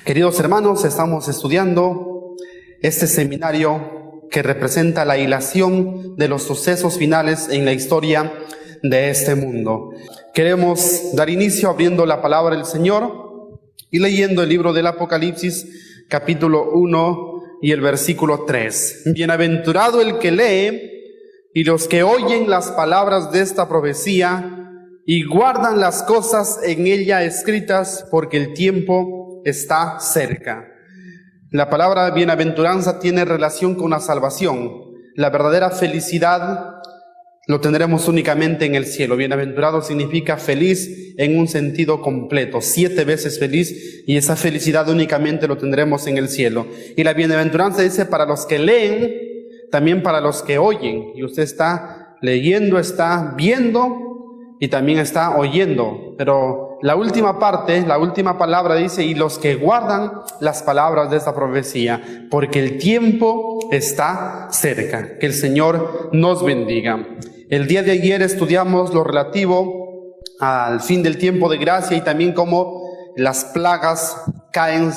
Queridos hermanos, estamos estudiando este seminario que representa la hilación de los sucesos finales en la historia de este mundo. Queremos dar inicio abriendo la palabra del Señor y leyendo el libro del Apocalipsis, capítulo 1 y el versículo 3. Bienaventurado el que lee y los que oyen las palabras de esta profecía y guardan las cosas en ella escritas, porque el tiempo está cerca. La palabra bienaventuranza tiene relación con la salvación. La verdadera felicidad lo tendremos únicamente en el cielo. Bienaventurado significa feliz en un sentido completo, 7 veces feliz, y esa felicidad únicamente lo tendremos en el cielo. Y la bienaventuranza dice para los que leen, también para los que oyen. Y usted está leyendo, está viendo y también está oyendo. Pero la última parte, la última palabra dice, y los que guardan las palabras de esta profecía, porque el tiempo está cerca. Que el Señor nos bendiga. El día de ayer estudiamos lo relativo al fin del tiempo de gracia y también cómo las plagas caen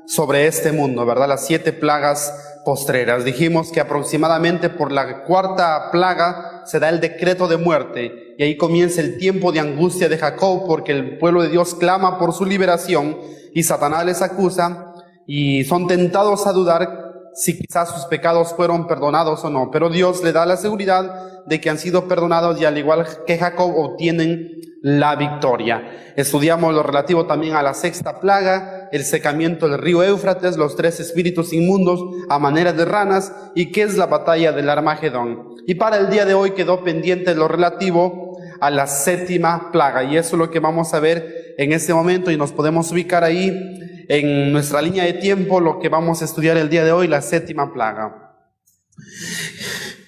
sobre este mundo, ¿verdad? Las 7 plagas postreras. Dijimos que aproximadamente por la 4ª plaga se da el decreto de muerte y ahí comienza el tiempo de angustia de Jacob, porque el pueblo de Dios clama por su liberación y Satanás les acusa y son tentados a dudar si quizás sus pecados fueron perdonados o no, pero Dios le da la seguridad de que han sido perdonados y al igual que Jacob obtienen la victoria. Estudiamos lo relativo también a la 6ª plaga, el secamiento del río Éufrates, los 3 espíritus inmundos a manera de ranas y qué es la batalla del Armagedón. Y para el día de hoy quedó pendiente lo relativo a la 7ª plaga y eso es lo que vamos a ver en este momento y nos podemos ubicar ahí en nuestra línea de tiempo, lo que vamos a estudiar el día de hoy, la 7ª plaga.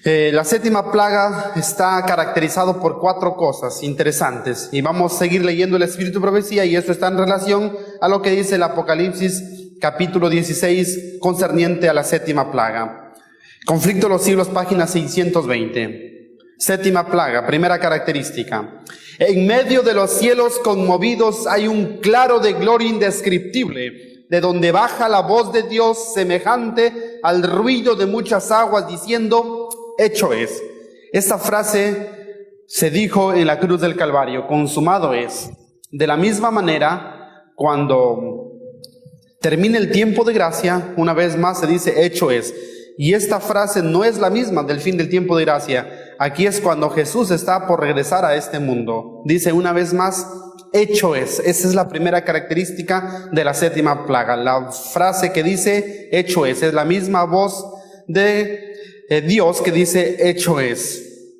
La 7ª plaga está caracterizado por 4 cosas interesantes y vamos a seguir leyendo el Espíritu de Profecía y eso está en relación a lo que dice el Apocalipsis capítulo 16 concerniente a la 7ª plaga. Conflicto de los siglos, página 620. 7ª plaga, primera característica. En medio de los cielos conmovidos hay un claro de gloria indescriptible, de donde baja la voz de Dios semejante al ruido de muchas aguas, diciendo, hecho es. Esta frase se dijo en la cruz del Calvario, consumado es. De la misma manera, cuando termina el tiempo de gracia, una vez más se dice, hecho es. Y esta frase no es la misma del fin del tiempo de gracia. Aquí es cuando Jesús está por regresar a este mundo. Dice una vez más, hecho es. Esa es la primera característica de la 7ª plaga. La frase que dice, hecho es la misma voz de Dios que dice, hecho es.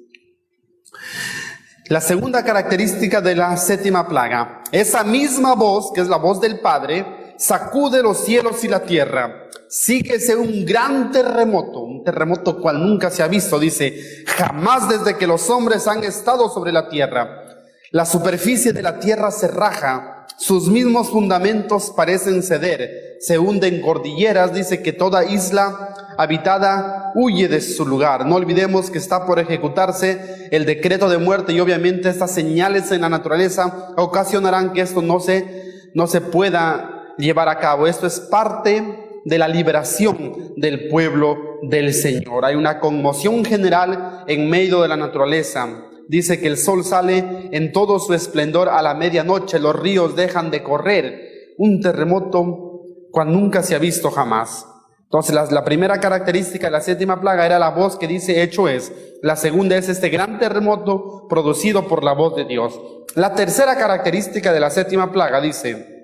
La segunda característica de la 7ª plaga. Esa misma voz, que es la voz del Padre, sacude los cielos y la tierra. Síguese un gran terremoto, un terremoto cual nunca se ha visto, dice, jamás desde que los hombres han estado sobre la tierra. La superficie de la tierra se raja, sus mismos fundamentos parecen ceder, se hunden cordilleras, dice que toda isla habitada huye de su lugar. No olvidemos que está por ejecutarse el decreto de muerte y obviamente estas señales en la naturaleza ocasionarán que esto no se pueda llevar a cabo. Esto es parte de la liberación del pueblo del Señor. Hay una conmoción general en medio de la naturaleza. Dice que el sol sale en todo su esplendor a la medianoche, los ríos dejan de correr. Un terremoto cual nunca se ha visto jamás. Entonces la primera característica de la 7ª plaga era la voz que dice hecho es. La segunda es este gran terremoto producido por la voz de Dios. La tercera característica de la 7ª plaga dice,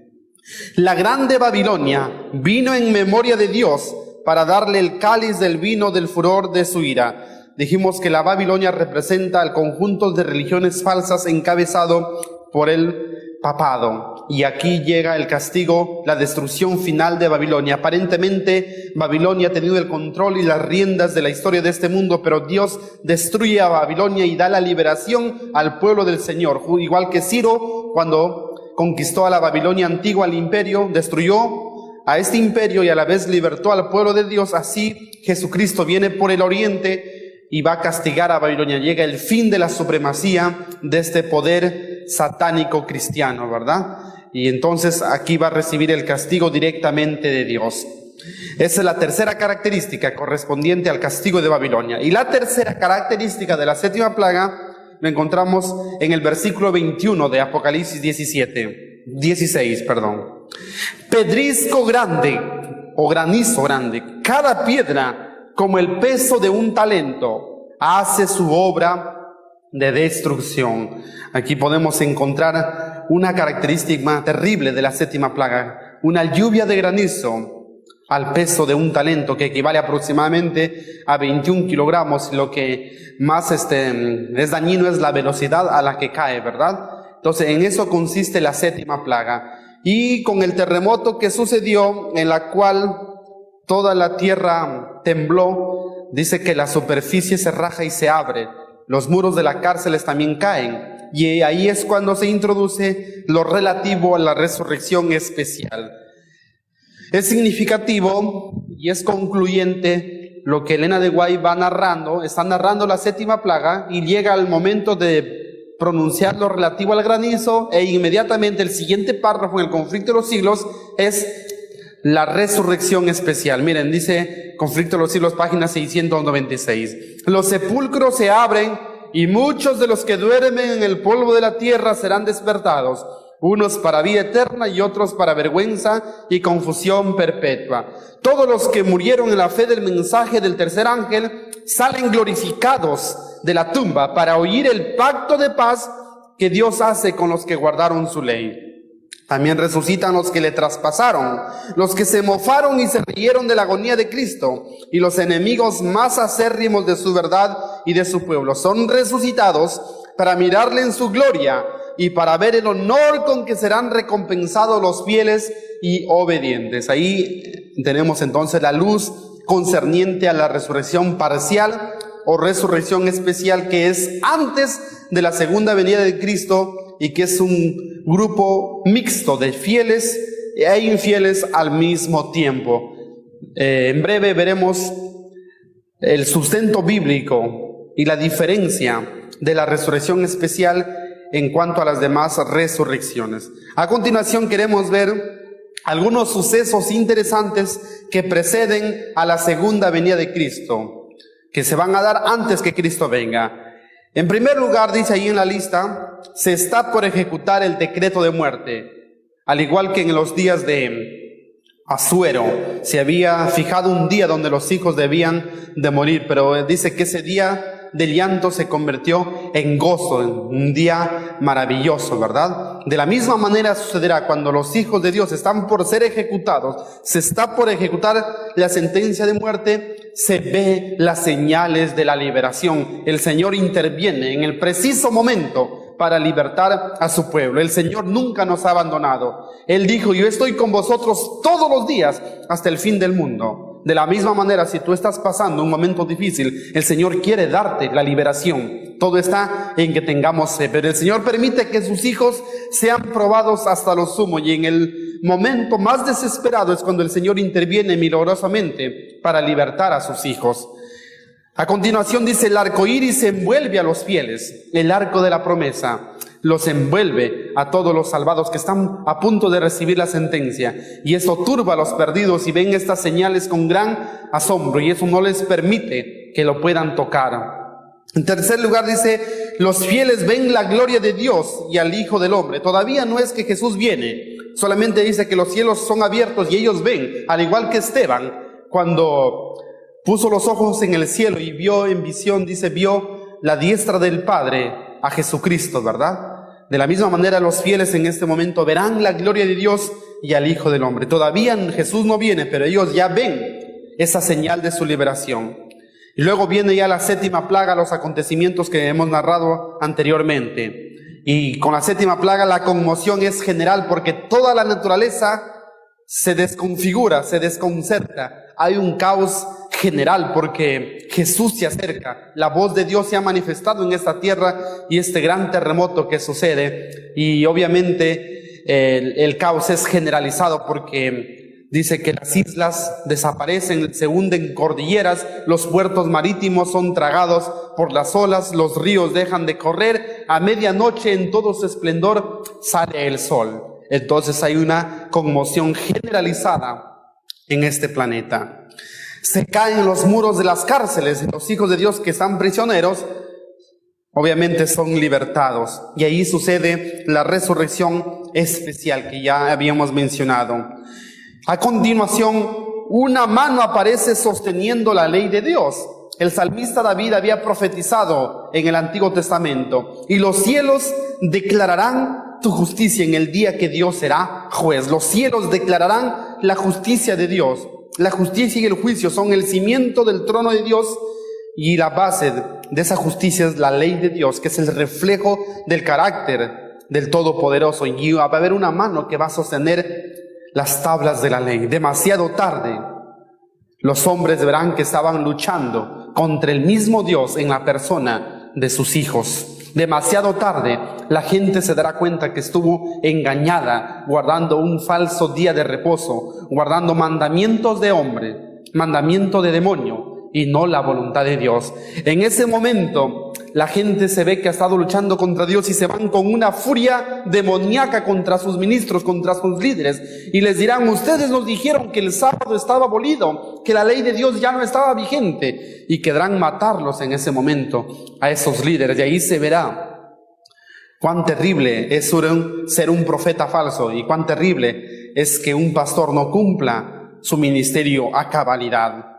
la grande Babilonia vino en memoria de Dios para darle el cáliz del vino del furor de su ira. Dijimos que la Babilonia representa al conjunto de religiones falsas encabezado por el papado. Y aquí llega el castigo, la destrucción final de Babilonia. Aparentemente Babilonia ha tenido el control y las riendas de la historia de este mundo, pero Dios destruye a Babilonia y da la liberación al pueblo del Señor. Igual que Ciro, cuando conquistó a la Babilonia antigua, al imperio, destruyó a este imperio y a la vez libertó al pueblo de Dios. Así Jesucristo viene por el oriente y va a castigar a Babilonia. Llega el fin de la supremacía de este poder satánico cristiano, ¿verdad? y entonces aquí va a recibir el castigo directamente de Dios. Esa es la tercera característica correspondiente al castigo de Babilonia. Y la tercera característica de la séptima plaga lo encontramos en el versículo 21 de Apocalipsis 16. Pedrisco grande o granizo grande, cada piedra como el peso de un talento, hace su obra de destrucción. Aquí podemos encontrar una característica terrible de la séptima plaga, una lluvia de granizo al peso de un talento, que equivale aproximadamente a 21 kilogramos. Lo que más es dañino es la velocidad a la que cae, ¿verdad? Entonces en eso consiste la séptima plaga. Y con el terremoto que sucedió, en la cual toda la tierra tembló, dice que la superficie se raja y se abre, los muros de las cárceles también caen, y ahí es cuando se introduce lo relativo a la resurrección especial. Es significativo y es concluyente lo que Elena de White va narrando. Está narrando la séptima plaga y llega al momento de pronunciar lo relativo al granizo, e inmediatamente el siguiente párrafo en el conflicto de los siglos es la resurrección especial. Miren, dice Conflicto de los Siglos, página 696. Los sepulcros se abren y muchos de los que duermen en el polvo de la tierra serán despertados, unos para vida eterna y otros para vergüenza y confusión perpetua. Todos los que murieron en la fe del mensaje del tercer ángel salen glorificados de la tumba para oír el pacto de paz que Dios hace con los que guardaron su ley. También resucitan los que le traspasaron, los que se mofaron y se rieron de la agonía de Cristo, y los enemigos más acérrimos de su verdad y de su pueblo. Son resucitados para mirarle en su gloria y para ver el honor con que serán recompensados los fieles y obedientes. Ahí tenemos entonces la luz concerniente a la resurrección parcial o resurrección especial, que es antes de la segunda venida de Cristo, y que es un grupo mixto de fieles e infieles al mismo tiempo. En breve veremos el sustento bíblico y la diferencia de la resurrección especial en cuanto a las demás resurrecciones. A continuación queremos ver algunos sucesos interesantes que preceden a la segunda venida de Cristo, que se van a dar antes que Cristo venga. En primer lugar, dice ahí en la lista, se está por ejecutar el decreto de muerte. Al igual que en los días de Asuero, se había fijado un día donde los hijos debían de morir, pero dice que ese día de llanto se convirtió en gozo, en un día maravilloso, ¿verdad? De la misma manera sucederá cuando los hijos de Dios están por ser ejecutados, se está por ejecutar la sentencia de muerte, se ve las señales de la liberación. El Señor interviene en el preciso momento para libertar a su pueblo. El Señor nunca nos ha abandonado. Él dijo: yo estoy con vosotros todos los días hasta el fin del mundo. De la misma manera, si tú estás pasando un momento difícil, el Señor quiere darte la liberación. Todo está en que tengamos fe, pero el Señor permite que sus hijos sean probados hasta lo sumo, y en el momento más desesperado es cuando el Señor interviene milagrosamente para libertar a sus hijos. A continuación dice: el arco iris envuelve a los fieles, el arco de la promesa los envuelve a todos los salvados que están a punto de recibir la sentencia, y eso turba a los perdidos y ven estas señales con gran asombro, y eso no les permite que lo puedan tocar. En tercer lugar dice: los fieles ven la gloria de Dios y al Hijo del Hombre. Todavía no es que Jesús viene, solamente dice que los cielos son abiertos y ellos ven, al igual que Esteban, cuando puso los ojos en el cielo y vio en visión, dice, vio la diestra del Padre a Jesucristo, ¿verdad? De la misma manera los fieles en este momento verán la gloria de Dios y al Hijo del Hombre. Todavía Jesús no viene, pero ellos ya ven esa señal de su liberación. Y luego viene ya la séptima plaga, los acontecimientos que hemos narrado anteriormente. Y con la séptima plaga la conmoción es general, porque toda la naturaleza se desconfigura, se desconcerta. Hay un caos general porque Jesús se acerca. La voz de Dios se ha manifestado en esta tierra, y este gran terremoto que sucede, y obviamente el caos es generalizado porque dice que las islas desaparecen, se hunden cordilleras, los puertos marítimos son tragados por las olas, los ríos dejan de correr, a medianoche en todo su esplendor sale el sol. Entonces hay una conmoción generalizada en este planeta. Se caen los muros de las cárceles y los hijos de Dios que están prisioneros, obviamente son libertados. Y ahí sucede la resurrección especial que ya habíamos mencionado. A continuación, una mano aparece sosteniendo la ley de Dios. El salmista David había profetizado en el Antiguo Testamento: y los cielos declararán tu justicia en el día que Dios será juez. Los cielos declararán la justicia de Dios. La justicia y el juicio son el cimiento del trono de Dios, y la base de esa justicia es la ley de Dios, que es el reflejo del carácter del Todopoderoso. Y va a haber una mano que va a sostener las tablas de la ley. Demasiado tarde, los hombres verán que estaban luchando contra el mismo Dios en la persona de sus hijos. Demasiado tarde, la gente se dará cuenta que estuvo engañada, guardando un falso día de reposo, guardando mandamientos de hombre, mandamiento de demonio, y no la voluntad de Dios. En ese momento, la gente se ve que ha estado luchando contra Dios y se van con una furia demoníaca contra sus ministros, contra sus líderes, y les dirán: ustedes nos dijeron que el sábado estaba abolido, que la ley de Dios ya no estaba vigente, y querrán matarlos en ese momento a esos líderes. Y ahí se verá cuán terrible es ser un profeta falso, y cuán terrible es que un pastor no cumpla su ministerio a cabalidad.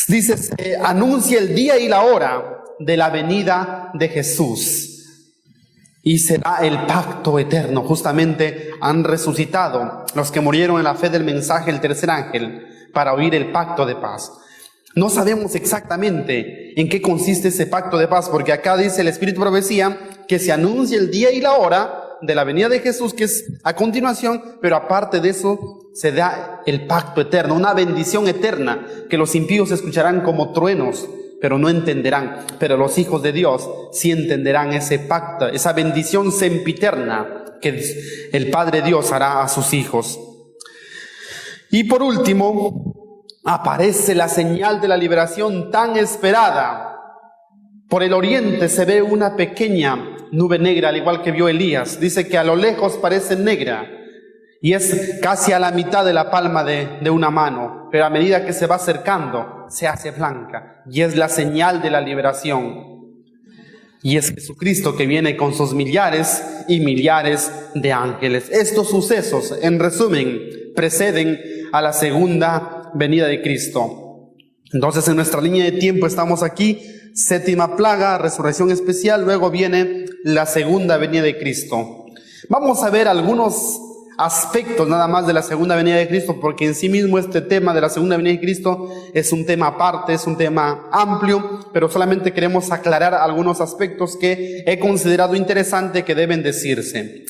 Dice: se anuncia el día y la hora de la venida de Jesús, y será el pacto eterno. Justamente han resucitado los que murieron en la fe del mensaje del tercer ángel para oír el pacto de paz. No sabemos exactamente en qué consiste ese pacto de paz, porque acá dice el Espíritu Profecía que se anuncia el día y la hora de la venida de Jesús, que es a continuación, pero aparte de eso se da el pacto eterno, una bendición eterna que los impíos escucharán como truenos, pero no entenderán. Pero los hijos de Dios sí entenderán ese pacto, esa bendición sempiterna que el Padre Dios hará a sus hijos. Y por último, aparece la señal de la liberación tan esperada. Por el oriente se ve una pequeña nube negra, al igual que vio Elías. Dice que a lo lejos parece negra y es casi a la mitad de la palma de una mano, pero a medida que se va acercando se hace blanca, y es la señal de la liberación. Y es Jesucristo que viene con sus millares y millares de ángeles. Estos sucesos, en resumen, preceden a la segunda venida de Cristo. Entonces, en nuestra línea de tiempo estamos aquí: séptima plaga, resurrección especial, luego viene la segunda venida de Cristo. Vamos a ver algunos aspectos nada más de la segunda venida de Cristo, porque en sí mismo este tema de la segunda venida de Cristo es un tema aparte, es un tema amplio, pero solamente queremos aclarar algunos aspectos que he considerado interesante que deben decirse.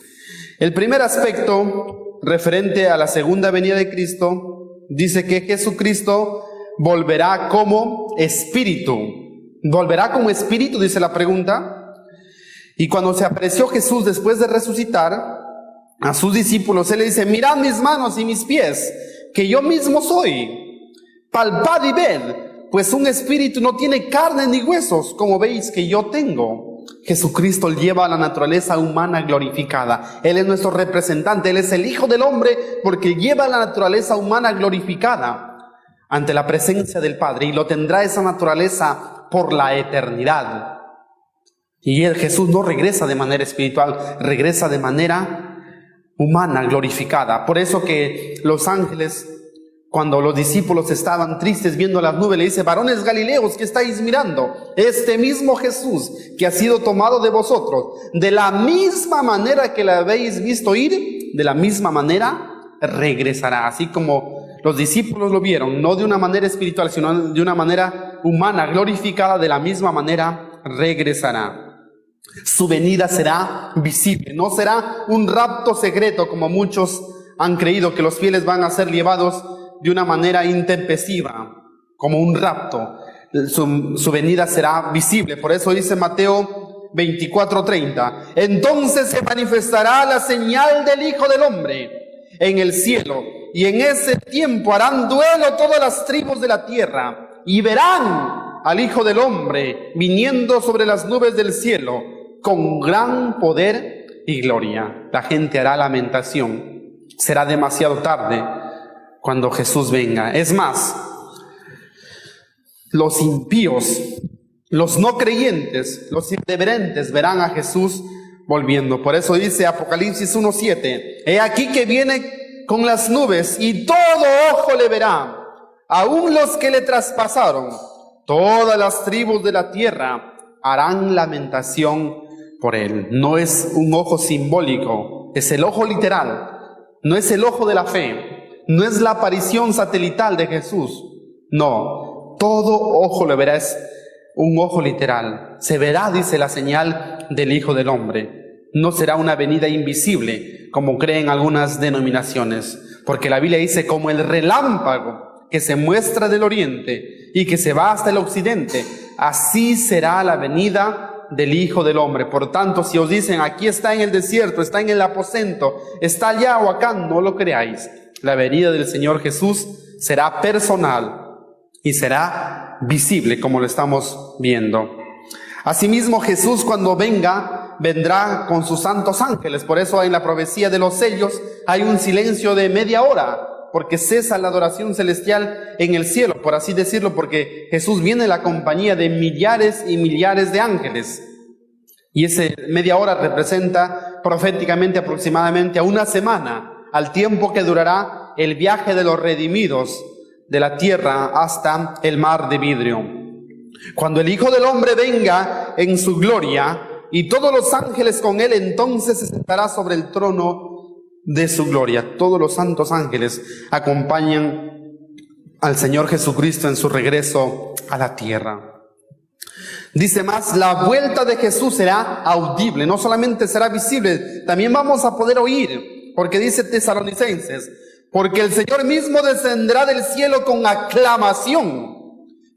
El primer aspecto referente a la segunda venida de Cristo dice que Jesucristo volverá como espíritu. ¿Volverá como espíritu?, dice la pregunta. Y cuando se apareció Jesús después de resucitar a sus discípulos, Él le dice: mirad mis manos y mis pies, que yo mismo soy. Palpad y ved, pues un espíritu no tiene carne ni huesos, como veis que yo tengo. Jesucristo lleva la naturaleza humana glorificada. Él es nuestro representante, Él es el Hijo del Hombre, porque lleva la naturaleza humana glorificada ante la presencia del Padre, y lo tendrá esa naturaleza por la eternidad. Y Jesús no regresa de manera espiritual, regresa de manera humana, glorificada. Por eso que los ángeles, cuando los discípulos estaban tristes viendo las nubes, le dice: varones galileos, ¿qué estáis mirando? Este mismo Jesús que ha sido tomado de vosotros, de la misma manera que la habéis visto ir, de la misma manera regresará. Así como los discípulos lo vieron, no de una manera espiritual, sino de una manera humana, glorificada, de la misma manera regresará. Su venida será visible, no será un rapto secreto como muchos han creído, que los fieles van a ser llevados de una manera intempestiva, como un rapto. Su venida será visible. Por eso dice Mateo 24:30: entonces se manifestará la señal del Hijo del Hombre en el cielo, y en ese tiempo harán duelo todas las tribus de la tierra, y verán al Hijo del Hombre viniendo sobre las nubes del cielo con gran poder y gloria. La gente hará lamentación. Será demasiado tarde cuando Jesús venga. Es más, los impíos, los no creyentes, los irreverentes verán a Jesús volviendo. Por eso dice Apocalipsis 1:7, he aquí que viene con las nubes y todo ojo le verá, aun los que le traspasaron. Todas las tribus de la tierra harán lamentación por él. No es un ojo simbólico, es el ojo literal. No es el ojo de la fe, no es la aparición satelital de Jesús. No, todo ojo le verá, es un ojo literal. Se verá, dice, la señal del Hijo del Hombre. No será una venida invisible, como creen algunas denominaciones, porque la Biblia dice como el relámpago que se muestra del oriente y que se va hasta el occidente, así será la venida del Hijo del Hombre. Por tanto, si os dicen aquí está en el desierto, está en el aposento, está allá o acá, no lo creáis. La venida del Señor Jesús será personal y será visible, como lo estamos viendo. Asimismo, Jesús cuando venga, vendrá con sus santos ángeles. Por eso en la profecía de los sellos hay un silencio de media hora, porque cesa la adoración celestial en el cielo, por así decirlo, porque Jesús viene en la compañía de millares y millares de ángeles. Y ese media hora representa proféticamente aproximadamente a una semana, al tiempo que durará el viaje de los redimidos de la tierra hasta el mar de vidrio. Cuando el Hijo del Hombre venga en su gloria y todos los ángeles con él, entonces se sentará sobre el trono de su gloria. Todos los santos ángeles acompañan al Señor Jesucristo en su regreso a la tierra. Dice más, la vuelta de Jesús será audible, no solamente será visible, también vamos a poder oír, porque dice Tesalonicenses, porque el Señor mismo descenderá del cielo con aclamación,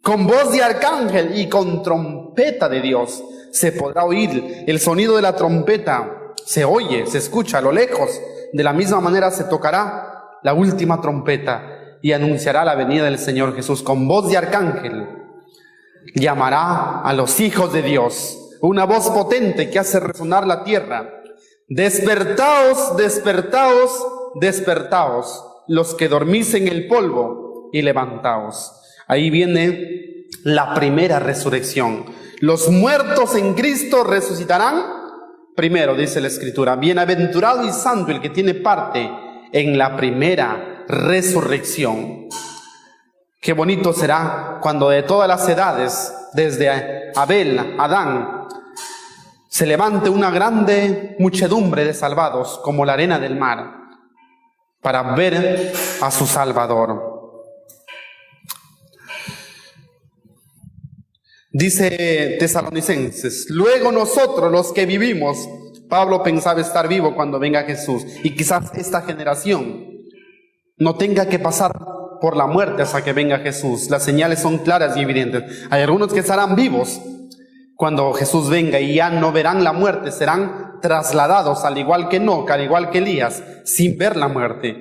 con voz de arcángel y con trompeta de Dios. Se podrá oír el sonido de la trompeta, se oye, se escucha a lo lejos. De la misma manera se tocará la última trompeta y anunciará la venida del Señor Jesús con voz de arcángel. Llamará a los hijos de Dios, una voz potente que hace resonar la tierra. Despertaos, despertaos, despertaos, los que dormís en el polvo, y levantaos. Ahí viene la primera resurrección. Los muertos en Cristo resucitarán primero, dice la Escritura. Bienaventurado y santo el que tiene parte en la primera resurrección. Qué bonito será cuando de todas las edades, desde Abel, Adán, se levante una grande muchedumbre de salvados como la arena del mar para ver a su Salvador. Dice Tesalonicenses, luego nosotros los que vivimos, Pablo pensaba estar vivo cuando venga Jesús, y quizás esta generación no tenga que pasar por la muerte hasta que venga Jesús. Las señales son claras y evidentes. Hay algunos que estarán vivos cuando Jesús venga y ya no verán la muerte, serán trasladados al igual que Enoc, al igual que Elías, sin ver la muerte.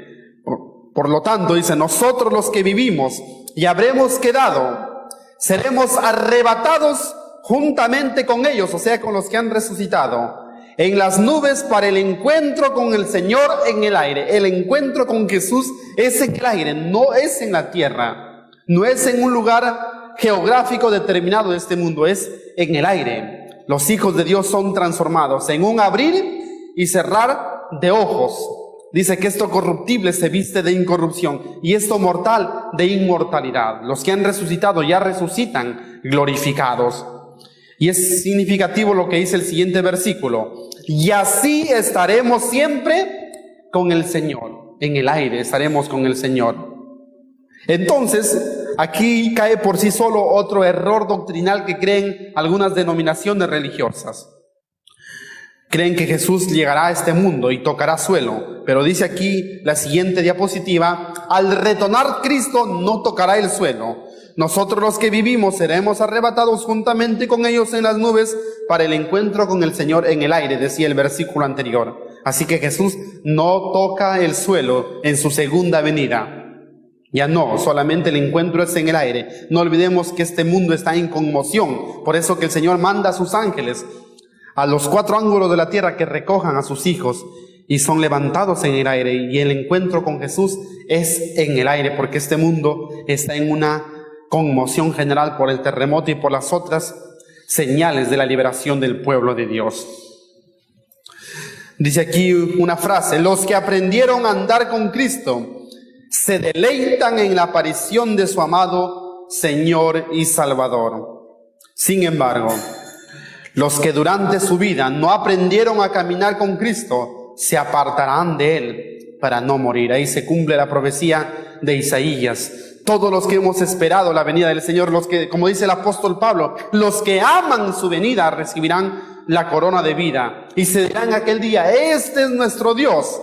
Por lo tanto, dice, nosotros los que vivimos y habremos quedado, seremos arrebatados juntamente con ellos, o sea, con los que han resucitado, en las nubes para el encuentro con el Señor en el aire. El encuentro con Jesús es en el aire, no es en la tierra, no es en un lugar geográfico determinado de este mundo, es en el aire. Los hijos de Dios son transformados en un abrir y cerrar de ojos. Dice que esto corruptible se viste de incorrupción y esto mortal de inmortalidad. Los que han resucitado ya resucitan glorificados. Y es significativo lo que dice el siguiente versículo. Y así estaremos siempre con el Señor. En el aire estaremos con el Señor. Entonces, aquí cae por sí solo otro error doctrinal que creen algunas denominaciones religiosas. Creen que Jesús llegará a este mundo y tocará suelo. Pero dice aquí la siguiente diapositiva, al retornar Cristo no tocará el suelo. Nosotros los que vivimos seremos arrebatados juntamente con ellos en las nubes para el encuentro con el Señor en el aire, decía el versículo anterior. Así que Jesús no toca el suelo en su segunda venida. Ya no, solamente el encuentro es en el aire. No olvidemos que este mundo está en conmoción. Por eso que el Señor manda a sus ángeles a los 4 ángulos de la tierra que recojan a sus hijos y son levantados en el aire. Y el encuentro con Jesús es en el aire, porque este mundo está en una conmoción general por el terremoto y por las otras señales de la liberación del pueblo de Dios. Dice aquí una frase: los que aprendieron a andar con Cristo se deleitan en la aparición de su amado Señor y Salvador. Sin embargo, los que durante su vida no aprendieron a caminar con Cristo se apartarán de Él para no morir. Ahí se cumple la profecía de Isaías. Todos los que hemos esperado la venida del Señor, los que, como dice el apóstol Pablo, los que aman su venida recibirán la corona de vida y se dirán aquel día: este es nuestro Dios,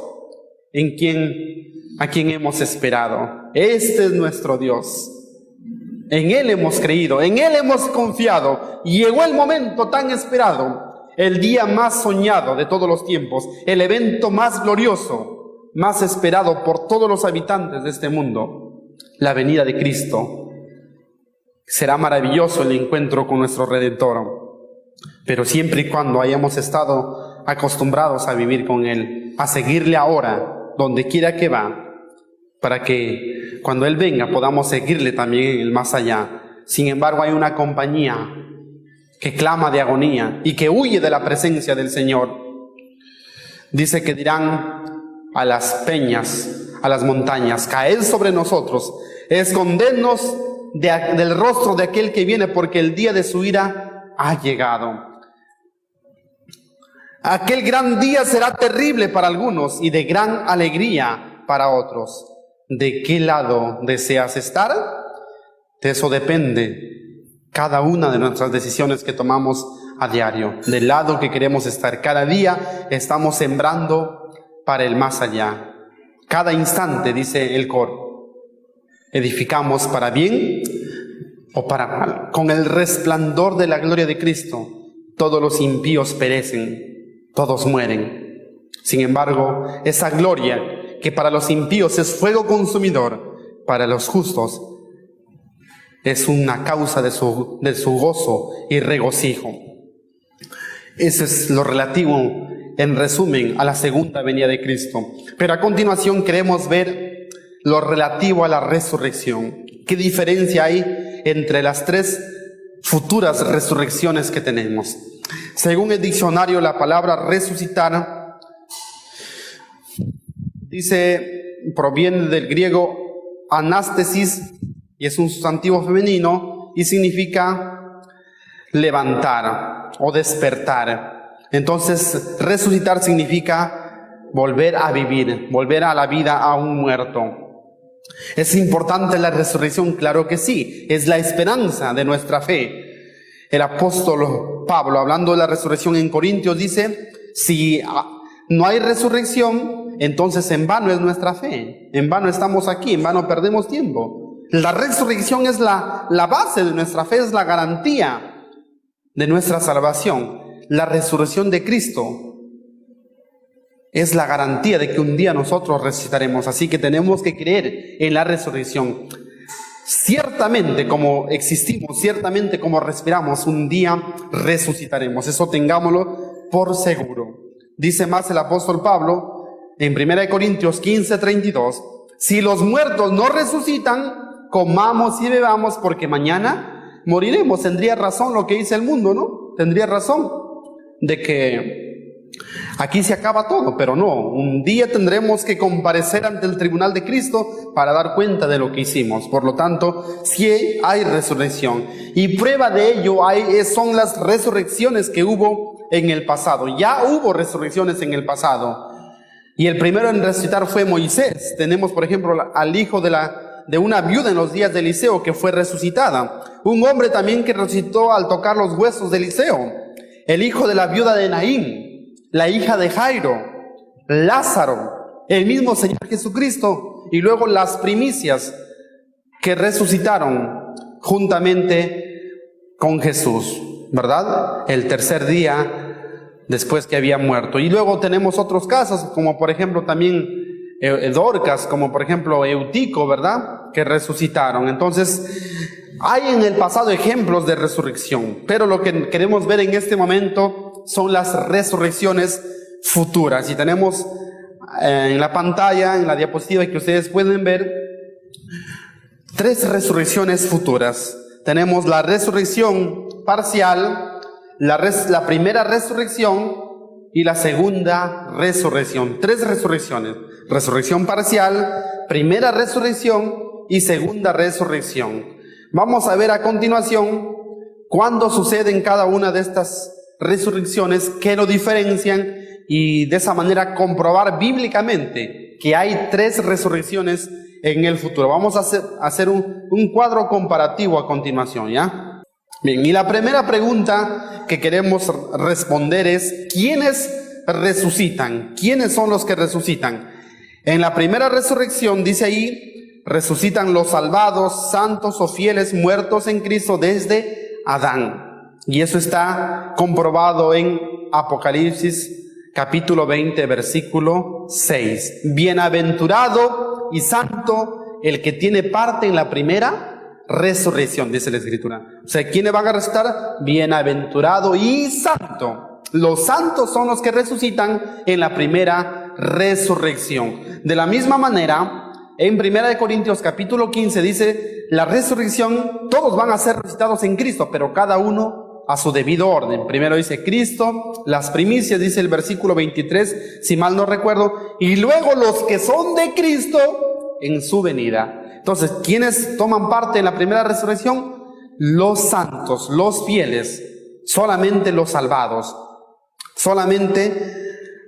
a quien hemos esperado. Este es nuestro Dios. En Él hemos creído, en Él hemos confiado. Llegó el momento tan esperado, el día más soñado de todos los tiempos, el evento más glorioso, más esperado por todos los habitantes de este mundo, la venida de Cristo. Será maravilloso el encuentro con nuestro Redentor, pero siempre y cuando hayamos estado acostumbrados a vivir con Él, a seguirle ahora, donde quiera que va, para que cuando Él venga podamos seguirle también en el más allá. Sin embargo, hay una compañía que clama de agonía y que huye de la presencia del Señor. Dice que dirán a las peñas, a las montañas: caed sobre nosotros, escondernos del rostro de aquel que viene, porque el día de su ira ha llegado. Aquel gran día será terrible para algunos y de gran alegría para otros. ¿De qué lado deseas estar? De eso depende cada una de nuestras decisiones que tomamos a diario, del lado que queremos estar. Cada día estamos sembrando para el más allá. Cada instante, dice el coro, edificamos para bien o para mal. Con el resplandor de la gloria de Cristo, todos los impíos perecen, todos mueren. Sin embargo, esa gloria que para los impíos es fuego consumidor, para los justos es una causa de su gozo y regocijo. Eso es lo relativo, en resumen, a la segunda venida de Cristo. Pero a continuación queremos ver lo relativo a la resurrección. ¿Qué diferencia hay entre las 3 futuras resurrecciones que tenemos? Según el diccionario, la palabra resucitar proviene del griego anástesis, y es un sustantivo femenino y significa levantar o despertar. Entonces, resucitar significa volver a vivir, volver a la vida a un muerto. ¿Es importante la resurrección? Claro que sí, es la esperanza de nuestra fe. El apóstol Pablo, hablando de la resurrección en Corintios, dice: si no hay resurrección, entonces en vano es nuestra fe, en vano estamos aquí, en vano perdemos tiempo. La resurrección es la base de nuestra fe, es la garantía de nuestra salvación. La resurrección de Cristo es la garantía de que un día nosotros resucitaremos. Así que tenemos que creer en la resurrección. Ciertamente como existimos, ciertamente como respiramos, un día resucitaremos. Eso tengámoslo por seguro. Dice más el apóstol Pablo en 1 Corintios 15:32: si los muertos no resucitan, comamos y bebamos, porque mañana moriremos. Tendría razón lo que dice el mundo, ¿no? Tendría razón de que aquí se acaba todo, pero no. Un día tendremos que comparecer ante el tribunal de Cristo para dar cuenta de lo que hicimos. Por lo tanto, sí hay resurrección. Y prueba de ello son las resurrecciones que hubo en el pasado. Ya hubo resurrecciones en el pasado. Y el primero en resucitar fue Moisés. Tenemos, por ejemplo, al hijo de una viuda en los días de Eliseo, que fue resucitada. Un hombre también que resucitó al tocar los huesos de Eliseo. El hijo de la viuda de Naín, la hija de Jairo, Lázaro, el mismo Señor Jesucristo, y luego las primicias que resucitaron juntamente con Jesús, ¿verdad? El tercer día después que había muerto. Y luego tenemos otros casos, como por ejemplo también Dorcas, como por ejemplo Eutico, ¿verdad? que resucitaron. Entonces, hay en el pasado ejemplos de resurrección, pero lo que queremos ver en este momento son las resurrecciones futuras. Y tenemos en la pantalla, en la diapositiva que ustedes pueden ver, 3 resurrecciones futuras. Tenemos la resurrección parcial, la primera resurrección y la segunda resurrección. 3 resurrecciones. Resurrección parcial, primera resurrección y segunda resurrección. Vamos a ver a continuación cuándo suceden cada una de estas resurrecciones, qué lo diferencian, y de esa manera comprobar bíblicamente que hay 3 resurrecciones en el futuro. Vamos a hacer un cuadro comparativo a continuación, ¿ya? Bien, y la primera pregunta que queremos responder es: ¿quiénes resucitan? ¿Quiénes son los que resucitan? En la primera resurrección dice ahí, resucitan los salvados, santos o fieles muertos en Cristo desde Adán. Y eso está comprobado en Apocalipsis capítulo 20, versículo 6. Bienaventurado y santo el que tiene parte en la primera resurrección, dice la Escritura. O sea, ¿quiénes van a resucitar? Bienaventurado y santo. Los santos son los que resucitan en la primera resurrección. De la misma manera, en 1 Corintios capítulo 15 dice, la resurrección, todos van a ser resucitados en Cristo, pero cada uno a su debido orden. Primero dice Cristo, las primicias, dice el versículo 23, si mal no recuerdo, y luego los que son de Cristo en su venida. Entonces, ¿quiénes toman parte en la primera resurrección? Los santos, los fieles, solamente los salvados, solamente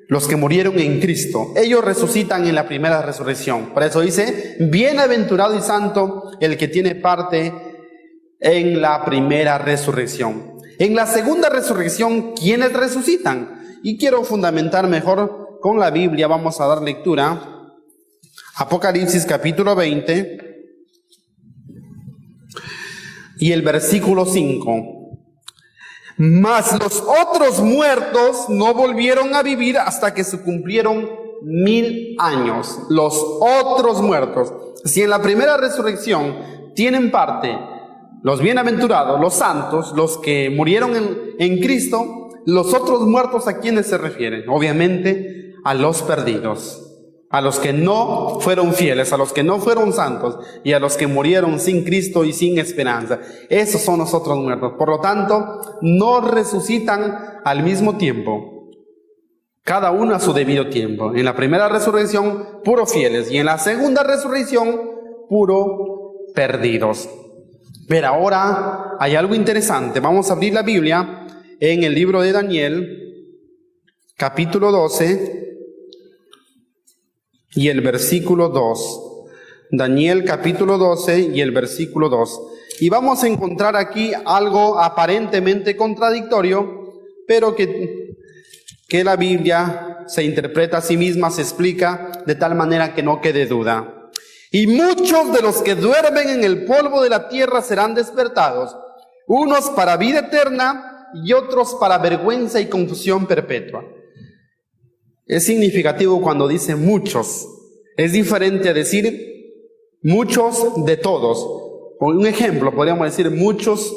los que murieron en Cristo. Ellos resucitan en la primera resurrección. Por eso dice, bienaventurado y santo el que tiene parte en la primera resurrección. En la segunda resurrección, ¿quiénes resucitan? Y quiero fundamentar mejor con la Biblia. Vamos a dar lectura. Apocalipsis capítulo 20 y el versículo 5. Mas los otros muertos no volvieron a vivir hasta que se cumplieron 1000 años. Los otros muertos. Si en la primera resurrección tienen parte los bienaventurados, los santos, los que murieron en Cristo, los otros muertos, ¿a quiénes se refieren? Obviamente a los perdidos, a los que no fueron fieles, a los que no fueron santos y a los que murieron sin Cristo y sin esperanza. Esos son los otros muertos. Por lo tanto, no resucitan al mismo tiempo, cada uno a su debido tiempo. En la primera resurrección, puro fieles, y en la segunda resurrección, puro perdidos. Pero ahora hay algo interesante. Vamos a abrir la Biblia en el libro de Daniel, capítulo 12 y el versículo 2. Daniel capítulo 12 y el versículo 2. Y vamos a encontrar aquí algo aparentemente contradictorio, pero que la Biblia se interpreta a sí misma, se explica de tal manera que no quede duda. Y muchos de los que duermen en el polvo de la tierra serán despertados, unos para vida eterna y otros para vergüenza y confusión perpetua. Es significativo cuando dice muchos. Es diferente a decir muchos de todos. Por un ejemplo, podríamos decir muchos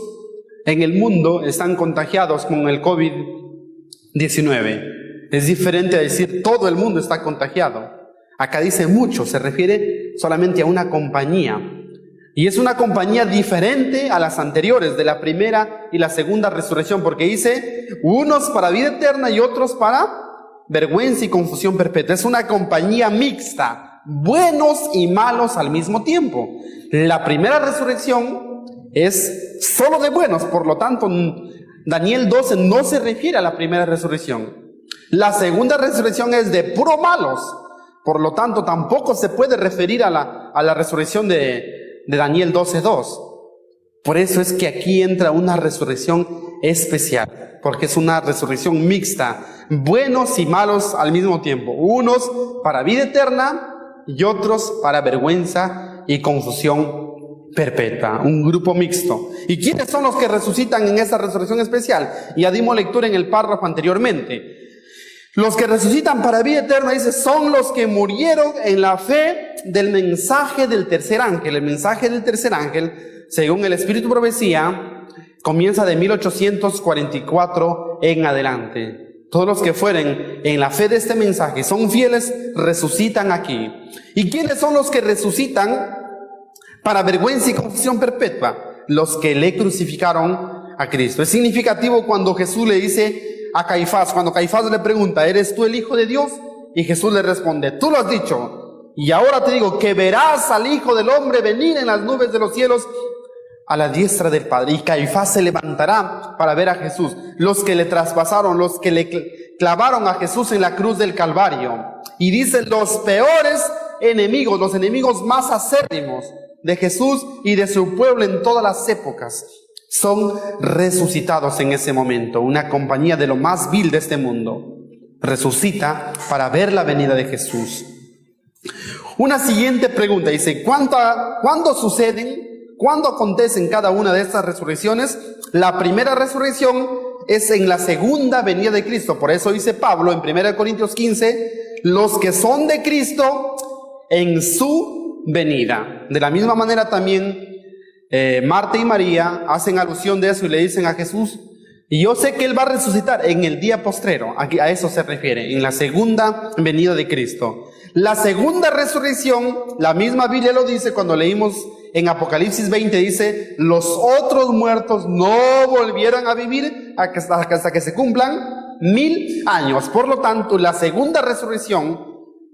en el mundo están contagiados con el COVID-19. Es diferente a decir todo el mundo está contagiado. Acá dice muchos, se refiere solamente a una compañía. Y es una compañía diferente a las anteriores, de la primera y la segunda resurrección, porque dice unos para vida eterna y otros para vergüenza y confusión perpetua. Es una compañía mixta, buenos y malos al mismo tiempo. La primera resurrección es solo de buenos, por lo tanto, Daniel 12 no se refiere a la primera resurrección. La segunda resurrección es de puro malos. Por lo tanto, tampoco se puede referir a la resurrección de Daniel 12:2. Por eso es que aquí entra una resurrección especial, porque es una resurrección mixta, buenos y malos al mismo tiempo. Unos para vida eterna y otros para vergüenza y confusión perpetua. Un grupo mixto. ¿Y quiénes son los que resucitan en esa resurrección especial? Ya dimos lectura en el párrafo anteriormente. Los que resucitan para vida eterna, dice, son los que murieron en la fe del mensaje del tercer ángel. El mensaje del tercer ángel, según el Espíritu Profecía, comienza de 1844 en adelante. Todos los que fueren en la fe de este mensaje, son fieles, resucitan aquí. ¿Y quiénes son los que resucitan para vergüenza y confusión perpetua? Los que le crucificaron a Cristo. Es significativo cuando Jesús le dice a Caifás, cuando Caifás le pregunta, ¿eres tú el Hijo de Dios? Y Jesús le responde, tú lo has dicho, y ahora te digo que verás al Hijo del Hombre venir en las nubes de los cielos a la diestra del Padre. Y Caifás se levantará para ver a Jesús. Los que le traspasaron, los que le clavaron a Jesús en la cruz del Calvario. Y dicen los peores enemigos, los enemigos más acérrimos de Jesús y de su pueblo en todas las épocas, son resucitados en ese momento. Una compañía de lo más vil de este mundo resucita para ver la venida de Jesús. Una siguiente pregunta dice, ¿cuándo suceden? ¿Cuándo acontecen cada una de estas resurrecciones? La primera resurrección es en la segunda venida de Cristo. Por eso dice Pablo en 1 Corintios 15, los que son de Cristo en su venida. De la misma manera también Marta y María hacen alusión de eso y le dicen a Jesús, y yo sé que Él va a resucitar en el día postrero. Aquí a eso se refiere, en la segunda venida de Cristo. La segunda resurrección, la misma Biblia lo dice cuando leímos en Apocalipsis 20, dice, los otros muertos no volvieran a vivir hasta que se cumplan 1000 años. Por lo tanto, la segunda resurrección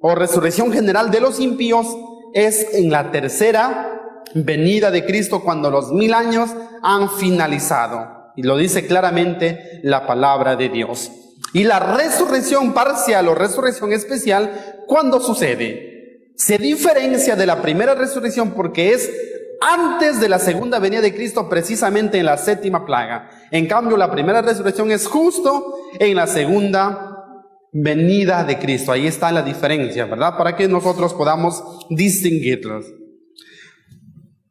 o resurrección general de los impíos es en la tercera venida de Cristo, cuando los 1000 años han finalizado. Y lo dice claramente la palabra de Dios. Y la resurrección parcial o resurrección especial, ¿cuándo sucede? Se diferencia de la primera resurrección porque es antes de la segunda venida de Cristo, precisamente en la séptima plaga. En cambio, la primera resurrección es justo en la segunda venida de Cristo. Ahí está la diferencia, ¿verdad? Para que nosotros podamos distinguirlos.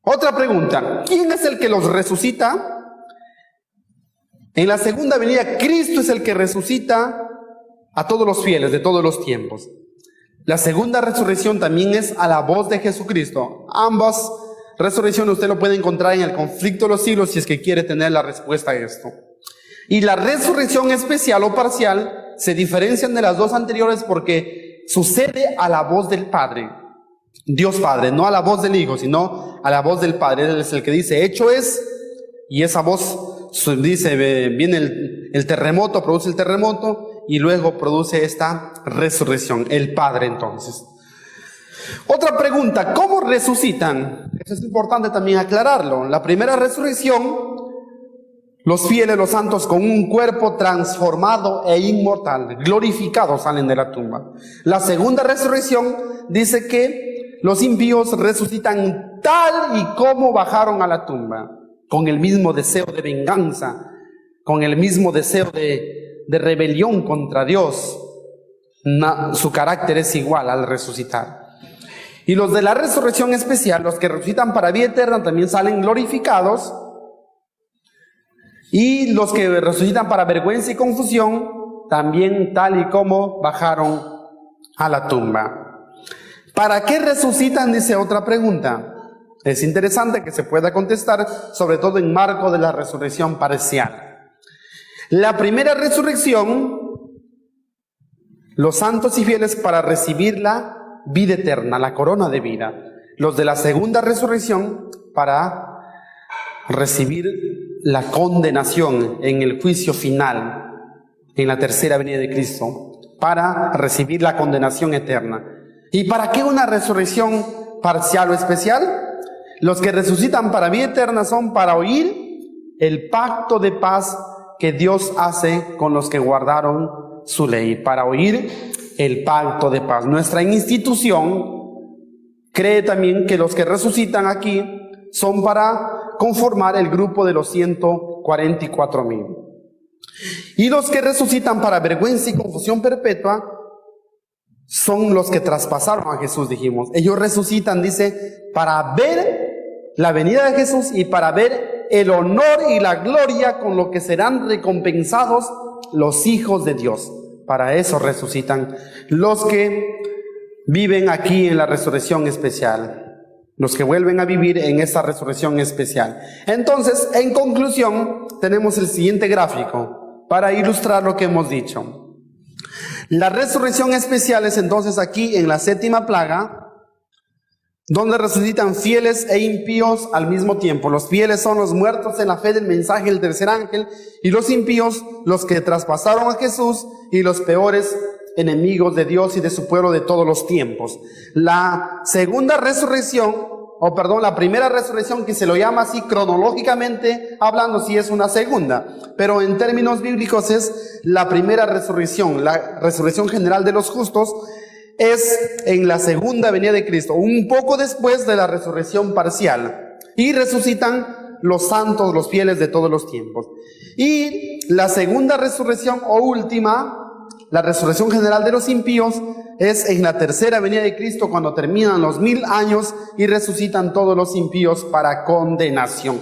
Otra pregunta, ¿quién es el que los resucita? En la segunda venida, Cristo es el que resucita a todos los fieles de todos los tiempos. La segunda resurrección también es a la voz de Jesucristo. Ambas resurrecciones usted lo puede encontrar en el conflicto de los siglos si es que quiere tener la respuesta a esto. Y la resurrección especial o parcial se diferencian de las dos anteriores porque sucede a la voz del Padre. Dios Padre, no a la voz del Hijo, sino a la voz del Padre. Él es el que dice, hecho es, y esa voz dice, viene el terremoto, produce el terremoto, y luego produce esta resurrección, el Padre entonces. Otra pregunta, ¿cómo resucitan? Eso es importante también aclararlo. La primera resurrección, los fieles, los santos, con un cuerpo transformado e inmortal, glorificados, salen de la tumba. La segunda resurrección dice que los impíos resucitan tal y como bajaron a la tumba, con el mismo deseo de venganza, con el mismo deseo de rebelión contra Dios. Su carácter es igual al resucitar. Y los de la resurrección especial, los que resucitan para vida eterna, también salen glorificados. Y los que resucitan para vergüenza y confusión, también tal y como bajaron a la tumba. ¿Para qué resucitan? Dice otra pregunta. Es interesante que se pueda contestar, sobre todo en marco de la resurrección parcial. La primera resurrección, los santos y fieles para recibir la vida eterna, la corona de vida. Los de la segunda resurrección para recibir la condenación en el juicio final, en la tercera venida de Cristo, para recibir la condenación eterna. ¿Y para qué una resurrección parcial o especial? Los que resucitan para vida eterna son para oír el pacto de paz que Dios hace con los que guardaron su ley, para oír el pacto de paz. Nuestra institución cree también que los que resucitan aquí son para conformar el grupo de los 144,000. Y los que resucitan para vergüenza y confusión perpetua son los que traspasaron a Jesús, dijimos. Ellos resucitan, dice, para ver la venida de Jesús y para ver el honor y la gloria con lo que serán recompensados los hijos de Dios. Para eso resucitan los que viven aquí en la resurrección especial. Los que vuelven a vivir en esta resurrección especial. Entonces, en conclusión, tenemos el siguiente gráfico para ilustrar lo que hemos dicho. La resurrección especial es entonces aquí en la séptima plaga, donde resucitan fieles e impíos al mismo tiempo. Los fieles son los muertos en la fe del mensaje del tercer ángel, y los impíos, los que traspasaron a Jesús, y los peores enemigos de Dios y de su pueblo de todos los tiempos. La segunda resurrección, la primera resurrección, que se lo llama así cronológicamente hablando, sí es una segunda, pero en términos bíblicos es la primera resurrección, la resurrección general de los justos, es en la segunda venida de Cristo, un poco después de la resurrección parcial, y resucitan los santos, los fieles de todos los tiempos. Y la segunda resurrección o última, la resurrección general de los impíos, es en la tercera venida de Cristo, cuando terminan los 1000 años y resucitan todos los impíos para condenación.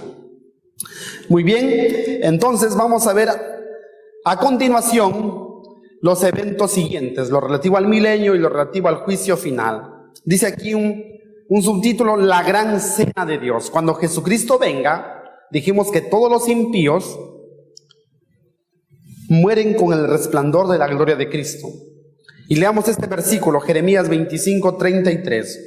Muy bien, entonces vamos a ver a continuación los eventos siguientes, lo relativo al milenio y lo relativo al juicio final. Dice aquí un subtítulo: la gran cena de Dios. Cuando Jesucristo venga, dijimos que todos los impíos mueren con el resplandor de la gloria de Cristo. Y leamos este versículo, Jeremías 25:33.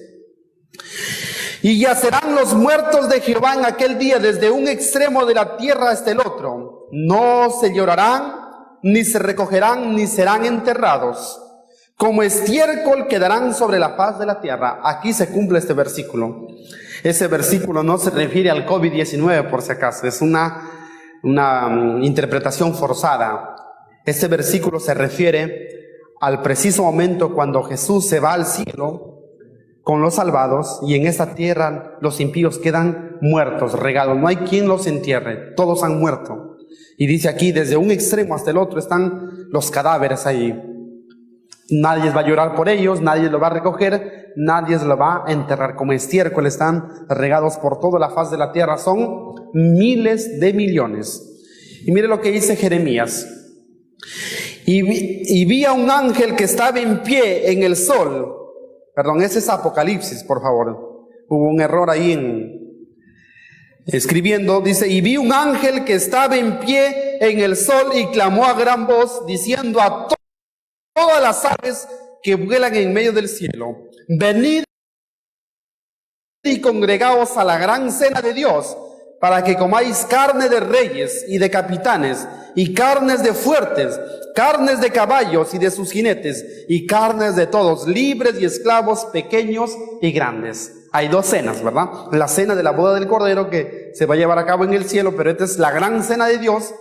Y yacerán los muertos de Jehová en aquel día, desde un extremo de la tierra hasta el otro. No se llorarán, ni se recogerán, ni serán enterrados. Como estiércol quedarán sobre la faz de la tierra. Aquí se cumple este versículo. Ese versículo no se refiere al COVID-19, por si acaso. Es una interpretación forzada. Este versículo se refiere al preciso momento cuando Jesús se va al cielo con los salvados, y en esta tierra los impíos quedan muertos, regados. No hay quien los entierre, todos han muerto. Y dice aquí, desde un extremo hasta el otro están los cadáveres ahí. Nadie va a llorar por ellos, nadie lo va a recoger, nadie lo va a enterrar. Como estiércol están regados por toda la faz de la tierra. Son miles de millones. Y mire lo que dice Jeremías. Y vi a un ángel que estaba en pie en el sol. Perdón, ese es Apocalipsis, por favor. Hubo un error ahí escribiendo. Dice: y vi un ángel que estaba en pie en el sol y clamó a gran voz, diciendo a todas las aves que vuelan en medio del cielo: venid y congregaos a la gran cena de Dios, para que comáis carne de reyes y de capitanes, y carnes de fuertes, carnes de caballos y de sus jinetes, y carnes de todos, libres y esclavos, pequeños y grandes. Hay dos cenas, ¿verdad? La cena de la boda del Cordero, que se va a llevar a cabo en el cielo, pero esta es la gran cena de Dios,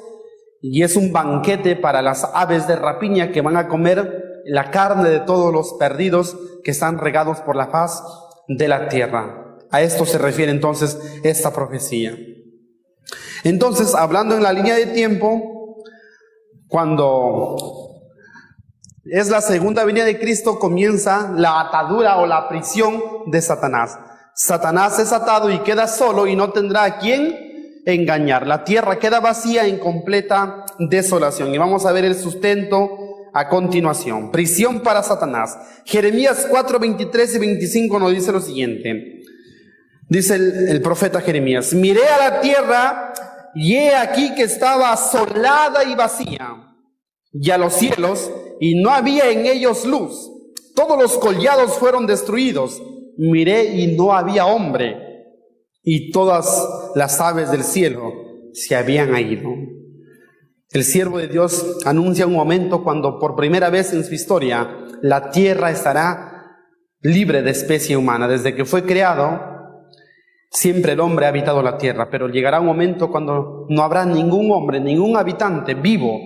y es un banquete para las aves de rapiña que van a comer la carne de todos los perdidos que están regados por la faz de la tierra. A esto se refiere entonces esta profecía. Entonces, hablando en la línea de tiempo, cuando es la segunda venida de Cristo, comienza la atadura o la prisión de Satanás. Satanás es atado y queda solo y no tendrá a quién engañar. La tierra queda vacía en completa desolación. Y vamos a ver el sustento a continuación. Prisión para Satanás. Jeremías 4:23 y 25 nos dice lo siguiente. Dice el profeta Jeremías: miré a la tierra y he aquí que estaba asolada y vacía, y a los cielos, y no había en ellos luz. Todos los collados fueron destruidos. Miré y no había hombre, y todas las aves del cielo se habían ido. El siervo de Dios anuncia un momento cuando por primera vez en su historia la tierra estará libre de especie humana. Desde que fue creado, siempre el hombre ha habitado la tierra, pero llegará un momento cuando no habrá ningún hombre, ningún habitante vivo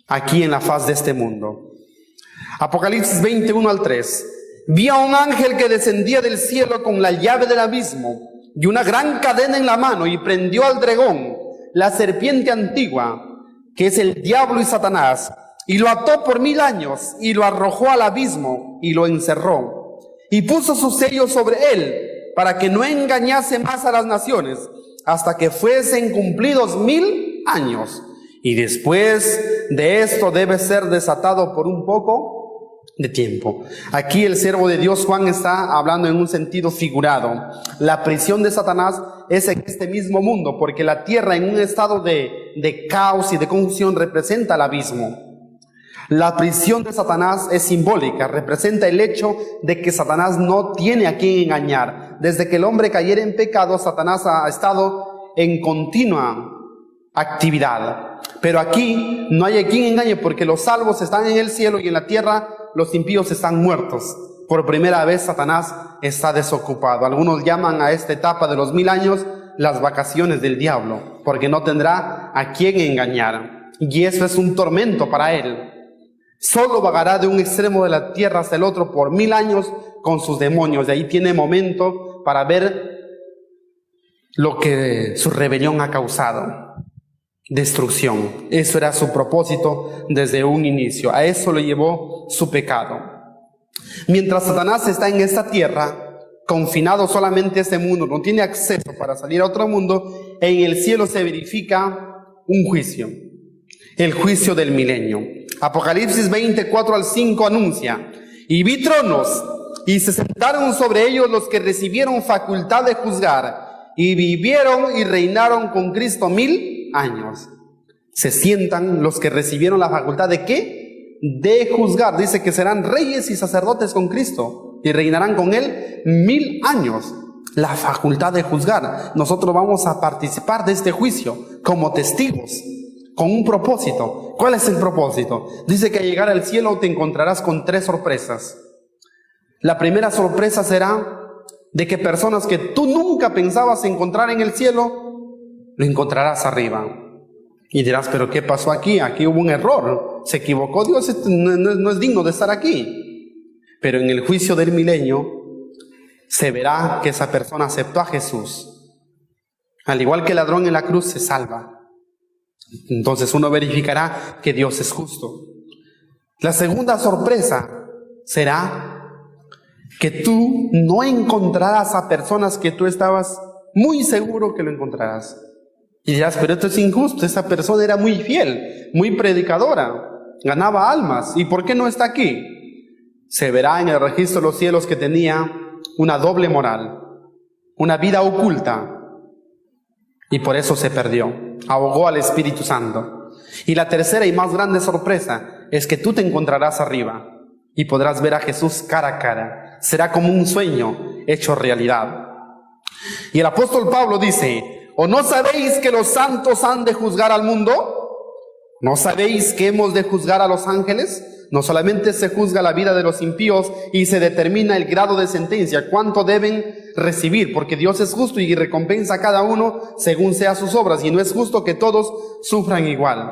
aquí en la faz de este mundo. Apocalipsis 21:3. Vi a un ángel que descendía del cielo con la llave del abismo y una gran cadena en la mano, y prendió al dragón, la serpiente antigua, que es el diablo y Satanás, y lo ató por 1000 años, y lo arrojó al abismo, y lo encerró, y puso su sello sobre él, para que no engañase más a las naciones, hasta que fuesen cumplidos 1000 años. Y después de esto debe ser desatado por un poco de tiempo. Aquí el siervo de Dios Juan está hablando en un sentido figurado. La prisión de Satanás es en este mismo mundo, porque la tierra en un estado de caos y de confusión representa el abismo. La prisión de Satanás es simbólica, representa el hecho de que Satanás no tiene a quien engañar. Desde que el hombre cayera en pecado, Satanás ha estado en continua actividad. Pero aquí no hay a quien engañe, porque los salvos están en el cielo y en la tierra los impíos están muertos. Por primera vez Satanás está desocupado. Algunos llaman a esta etapa de los 1000 años las vacaciones del diablo, porque no tendrá a quien engañar. Y eso es un tormento para él. Solo vagará de un extremo de la tierra hasta el otro por 1000 años con sus demonios. De ahí tiene momento para ver lo que su rebelión ha causado. Destrucción. Eso era su propósito desde un inicio. A eso lo llevó su pecado. Mientras Satanás está en esta tierra, confinado solamente a este mundo, no tiene acceso para salir a otro mundo, en el cielo se verifica un juicio. El juicio del milenio. Apocalipsis 24:5 anuncia: y vi tronos, y se sentaron sobre ellos los que recibieron facultad de juzgar, y vivieron y reinaron con Cristo 1000 años. Se sientan los que recibieron la facultad ¿de qué? De juzgar. Dice que serán reyes y sacerdotes con Cristo, y reinarán con Él 1000 años. La facultad de juzgar. Nosotros vamos a participar de este juicio como testigos, con un propósito. ¿Cuál es el propósito? Dice que al llegar al cielo te encontrarás con 3 sorpresas. La primera sorpresa será de que personas que tú nunca pensabas encontrar en el cielo, lo encontrarás arriba. Y dirás, ¿pero qué pasó aquí? Aquí hubo un error. Se equivocó Dios, no es digno de estar aquí. Pero en el juicio del milenio se verá que esa persona aceptó a Jesús. Al igual que el ladrón en la cruz se salva. Entonces uno verificará que Dios es justo. La segunda sorpresa será que tú no encontrarás a personas que tú estabas muy seguro que lo encontrarás. Y dirás, pero esto es injusto, esa persona era muy fiel, muy predicadora, ganaba almas, ¿y por qué no está aquí? Se verá en el registro de los cielos que tenía una doble moral, una vida oculta, y por eso se perdió, ahogó al Espíritu Santo. Y la tercera y más grande sorpresa es que tú te encontrarás arriba y podrás ver a Jesús cara a cara. Será como un sueño hecho realidad. Y el apóstol Pablo dice: ¿o no sabéis que los santos han de juzgar al mundo? ¿No sabéis que hemos de juzgar a los ángeles? No solamente se juzga la vida de los impíos y se determina el grado de sentencia, cuánto deben recibir, porque Dios es justo y recompensa a cada uno según sea sus obras, y no es justo que todos sufran igual.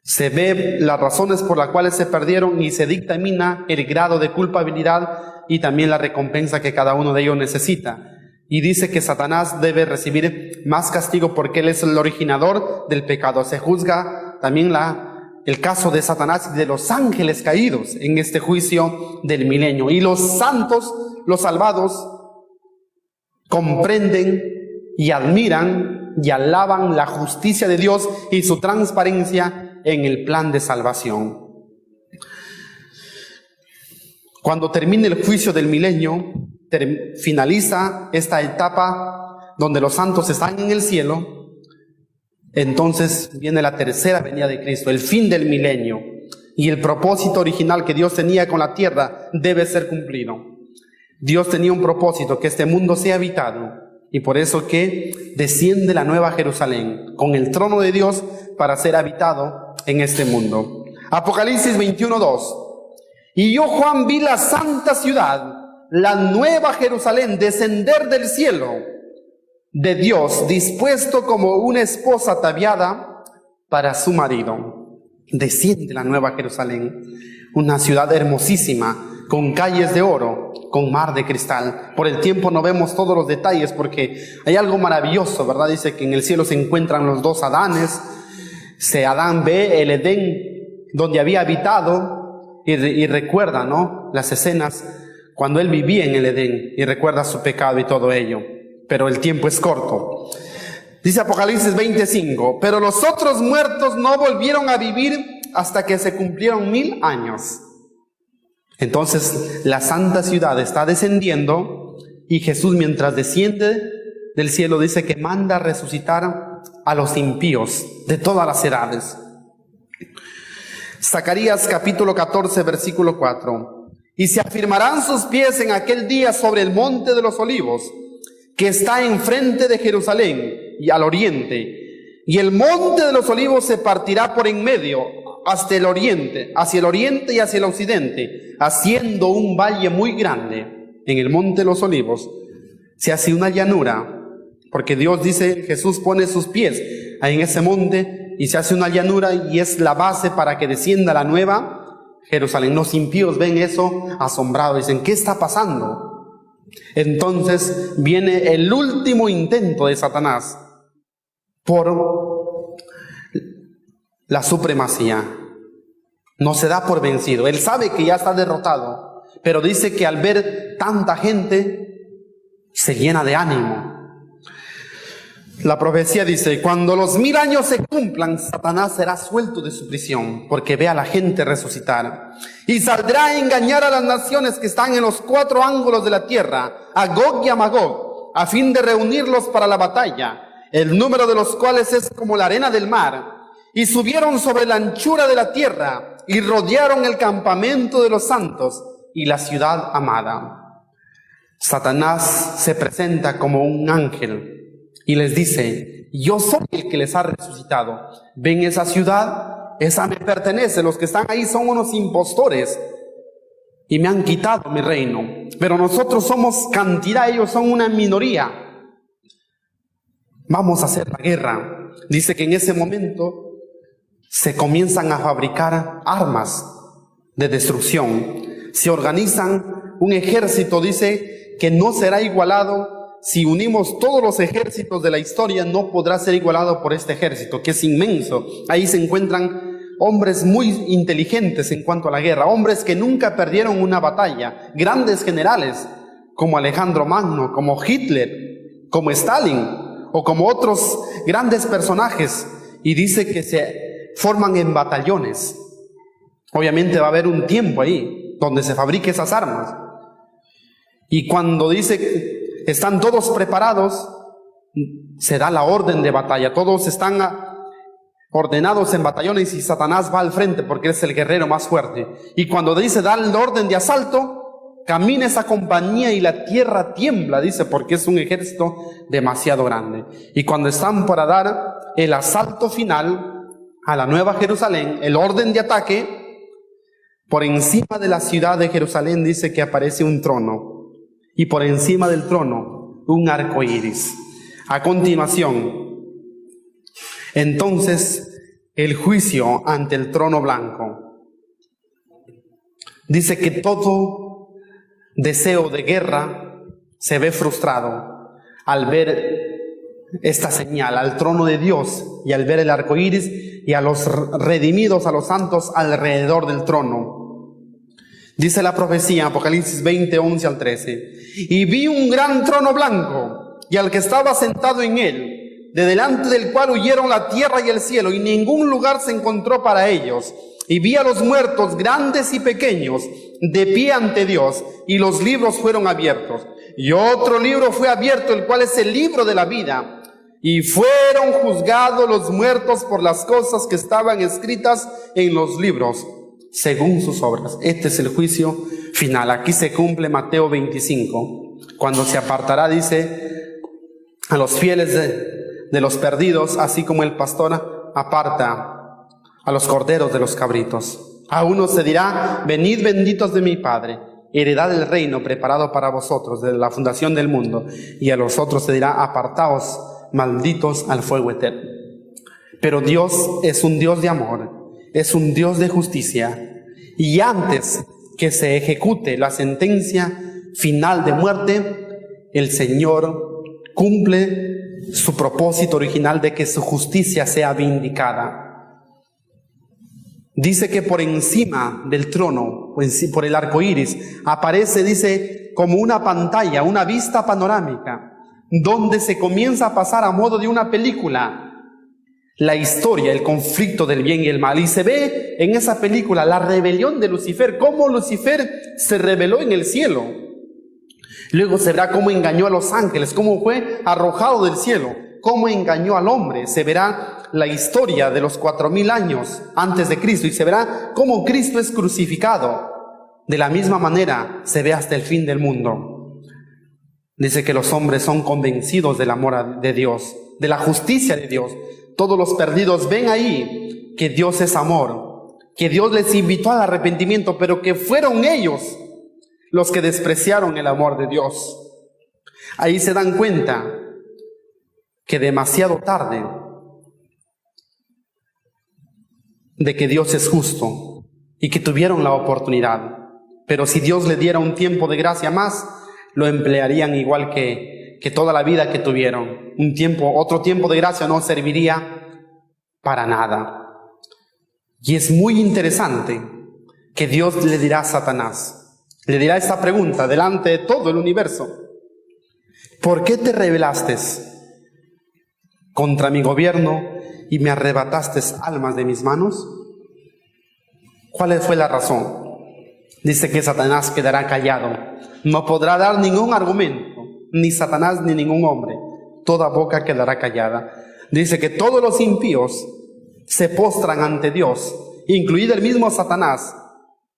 Se ve las razones por las cuales se perdieron y se dictamina el grado de culpabilidad y también la recompensa que cada uno de ellos necesita. Y dice que Satanás debe recibir más castigo porque él es el originador del pecado. Se juzga también el caso de Satanás y de los ángeles caídos en este juicio del milenio. Y los santos, los salvados, comprenden y admiran y alaban la justicia de Dios y su transparencia en el plan de salvación. Cuando termine el juicio del milenio, finaliza esta etapa donde los santos están en el cielo. Entonces viene la tercera venida de Cristo, el fin del milenio, y el propósito original que Dios tenía con la tierra debe ser cumplido. Dios tenía un propósito, que este mundo sea habitado, y por eso que desciende la nueva Jerusalén con el trono de Dios para ser habitado en este mundo. Apocalipsis 21:2. Y yo, Juan, vi la santa ciudad, la nueva Jerusalén, descender del cielo de Dios, dispuesto como una esposa ataviada para su marido. Desciende la nueva Jerusalén, una ciudad hermosísima, con calles de oro, con mar de cristal. Por el tiempo no vemos todos los detalles porque hay algo maravilloso, ¿verdad? Dice que en el cielo se encuentran los 2 Adanes. Adán ve el Edén donde había habitado y recuerda, ¿no?, las escenas cuando él vivía en el Edén, y recuerda su pecado y todo ello. Pero el tiempo es corto. Dice Apocalipsis 25, pero los otros muertos no volvieron a vivir hasta que se cumplieron 1000 años. Entonces la santa ciudad está descendiendo y Jesús, mientras desciende del cielo, dice que manda a resucitar a los impíos de todas las edades. Zacarías capítulo 14, versículo 4. Y se afirmarán sus pies en aquel día sobre el monte de los olivos, que está enfrente de Jerusalén y al oriente. Y el monte de los olivos se partirá por en medio hacia el oriente y hacia el occidente, haciendo un valle muy grande. En el monte de los olivos se hace una llanura, porque Dios dice, Jesús pone sus pies ahí en ese monte y se hace una llanura, y es la base para que descienda la nueva Jerusalén. Los impíos ven eso asombrados, dicen, ¿qué está pasando? Entonces viene el último intento de Satanás por la supremacía. No se da por vencido. Él sabe que ya está derrotado, pero dice que al ver tanta gente se llena de ánimo. La profecía dice, cuando los 1000 años se cumplan, Satanás será suelto de su prisión, porque ve a la gente resucitar. Y saldrá a engañar a las naciones que están en los 4 ángulos de la tierra, a Gog y a Magog, a fin de reunirlos para la batalla, el número de los cuales es como la arena del mar. Y subieron sobre la anchura de la tierra, y rodearon el campamento de los santos y la ciudad amada. Satanás se presenta como un ángel y les dice, yo soy el que les ha resucitado. ¿Ven esa ciudad? Esa me pertenece. Los que están ahí son unos impostores y me han quitado mi reino. Pero nosotros somos cantidad, ellos son una minoría. Vamos a hacer la guerra. Dice que en ese momento se comienzan a fabricar armas de destrucción. Se organizan un ejército, dice, que no será igualado. Si unimos todos los ejércitos de la historia, no podrá ser igualado por este ejército, que es inmenso. Ahí se encuentran hombres muy inteligentes en cuanto a la guerra, hombres que nunca perdieron una batalla, grandes generales, como Alejandro Magno, como Hitler, como Stalin, o como otros grandes personajes. Y dice que se forman en batallones. Obviamente va a haber un tiempo ahí, donde se fabrique esas armas. Y cuando dice que están todos preparados, se da la orden de batalla. Todos están ordenados en batallones y Satanás va al frente porque es el guerrero más fuerte. Y cuando dice da la orden de asalto, camina esa compañía y la tierra tiembla, dice, porque es un ejército demasiado grande. Y cuando están para dar el asalto final a la Nueva Jerusalén, el orden de ataque, por encima de la ciudad de Jerusalén dice que aparece un trono. Y por encima del trono, un arco iris. A continuación, entonces, el juicio ante el trono blanco. Dice que todo deseo de guerra se ve frustrado al ver esta señal, al trono de Dios, y al ver el arco iris y a los redimidos, a los santos alrededor del trono. Dice la profecía, Apocalipsis 20, 11 al 13. Y vi un gran trono blanco, y al que estaba sentado en él, de delante del cual huyeron la tierra y el cielo, y ningún lugar se encontró para ellos. Y vi a los muertos, grandes y pequeños, de pie ante Dios, y los libros fueron abiertos. Y otro libro fue abierto, el cual es el libro de la vida. Y fueron juzgados los muertos por las cosas que estaban escritas en los libros, según sus obras. Este es el juicio final. Aquí se cumple Mateo 25, cuando se apartará, dice, a los fieles de los perdidos, así como el pastor aparta a los corderos de los cabritos. A unos se dirá, venid benditos de mi Padre, heredad del reino preparado para vosotros desde la fundación del mundo. Y a los otros se dirá, apartaos, malditos al fuego eterno. Pero Dios es un Dios de amor, es un Dios de justicia, y antes que se ejecute la sentencia final de muerte, el Señor cumple su propósito original de que su justicia sea vindicada. Dice que por encima del trono, por el arco iris, aparece, dice, como una pantalla, una vista panorámica, donde se comienza a pasar a modo de una película la historia, el conflicto del bien y el mal. Y se ve en esa película la rebelión de Lucifer, cómo Lucifer se rebeló en el cielo. Luego se verá cómo engañó a los ángeles, cómo fue arrojado del cielo, cómo engañó al hombre. Se verá la historia de los 4000 años antes de Cristo y se verá cómo Cristo es crucificado. De la misma manera se ve hasta el fin del mundo. Dice que los hombres son convencidos del amor de Dios, de la justicia de Dios. Todos los perdidos ven ahí que Dios es amor, que Dios les invitó al arrepentimiento, pero que fueron ellos los que despreciaron el amor de Dios. Ahí se dan cuenta que demasiado tarde de que Dios es justo y que tuvieron la oportunidad. Pero si Dios le diera un tiempo de gracia más, lo emplearían igual que toda la vida que tuvieron. Otro tiempo de gracia no serviría para nada. Y es muy interesante que Dios le dirá a Satanás, le dirá esta pregunta delante de todo el universo: ¿por qué te rebelaste contra mi gobierno y me arrebataste almas de mis manos? ¿Cuál fue la razón? Dice que Satanás quedará callado, no podrá dar ningún argumento, ni Satanás ni ningún hombre, toda boca quedará callada. Dice que todos los impíos se postran ante Dios, incluido el mismo Satanás.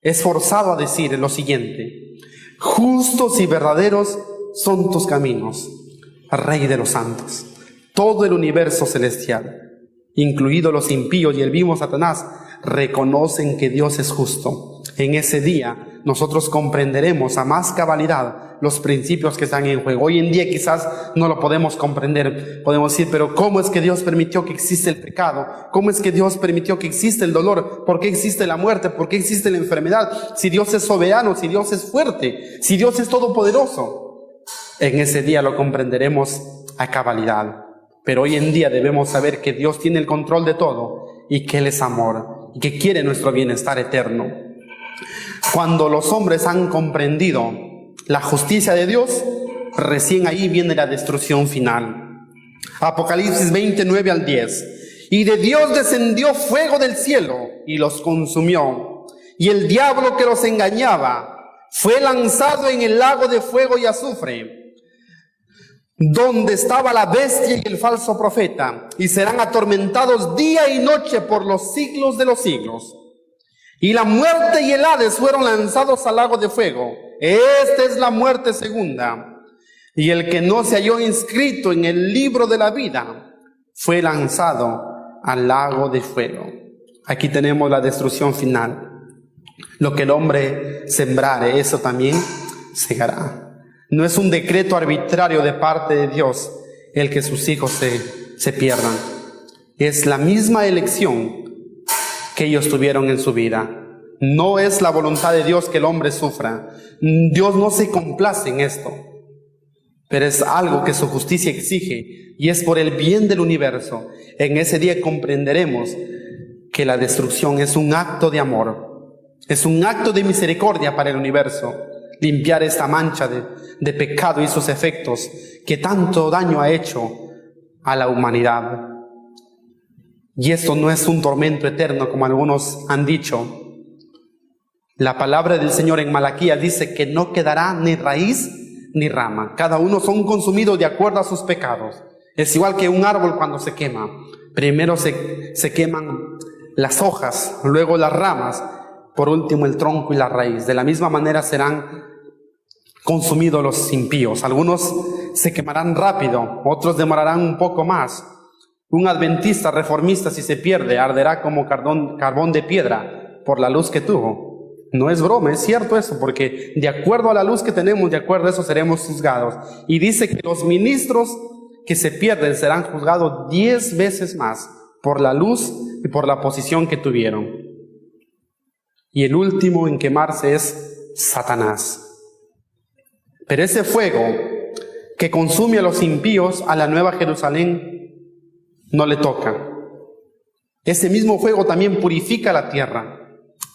Es forzado a decir lo siguiente: justos y verdaderos son tus caminos, Rey de los santos. Todo el universo celestial, incluidos los impíos y el mismo Satanás, reconocen que Dios es justo. En ese día nosotros comprenderemos a más cabalidad los principios que están en juego. Hoy en día quizás no lo podemos comprender. Podemos decir, pero ¿cómo es que Dios permitió que existe el pecado? ¿Cómo es que Dios permitió que existe el dolor? ¿Por qué existe la muerte? ¿Por qué existe la enfermedad? Si Dios es soberano, si Dios es fuerte, si Dios es todopoderoso. En ese día lo comprenderemos a cabalidad. Pero hoy en día debemos saber que Dios tiene el control de todo y que Él es amor y que quiere nuestro bienestar eterno. Cuando los hombres han comprendido la justicia de Dios, recién ahí viene la destrucción final. Apocalipsis 29 al 10. Y de Dios descendió fuego del cielo y los consumió. Y el diablo que los engañaba fue lanzado en el lago de fuego y azufre, donde estaba la bestia y el falso profeta, y serán atormentados día y noche por los siglos de los siglos. Y la muerte y el Hades fueron lanzados al lago de fuego. Esta es la muerte segunda. Y el que no se halló inscrito en el libro de la vida fue lanzado al lago de fuego. Aquí tenemos la destrucción final. Lo que el hombre sembrare, eso también segará. No es un decreto arbitrario de parte de Dios el que sus hijos se pierdan. Es la misma elección que ellos tuvieron en su vida. No es la voluntad de Dios que el hombre sufra. Dios no se complace en esto, pero es algo que su justicia exige y es por el bien del universo. En ese día comprenderemos que la destrucción es un acto de amor, es un acto de misericordia para el universo. Limpiar esta mancha de pecado y sus efectos que tanto daño ha hecho a la humanidad. Y esto no es un tormento eterno como algunos han dicho. La palabra del Señor en Malaquías dice que no quedará ni raíz ni rama. Cada uno son consumidos de acuerdo a sus pecados. Es igual que un árbol cuando se quema. Primero se queman las hojas, luego las ramas, por último el tronco y la raíz. De la misma manera serán consumidos los impíos. Algunos se quemarán rápido, otros demorarán un poco más. Un adventista reformista, si se pierde, arderá como carbón de piedra por la luz que tuvo. No es broma, es cierto eso, porque de acuerdo a la luz que tenemos, de acuerdo a eso seremos juzgados. Y dice que los ministros que se pierden serán juzgados 10 veces más por la luz y por la posición que tuvieron. Y el último en quemarse es Satanás. Pero ese fuego que consume a los impíos, a la Nueva Jerusalén, no le toca. Ese mismo fuego también purifica la tierra.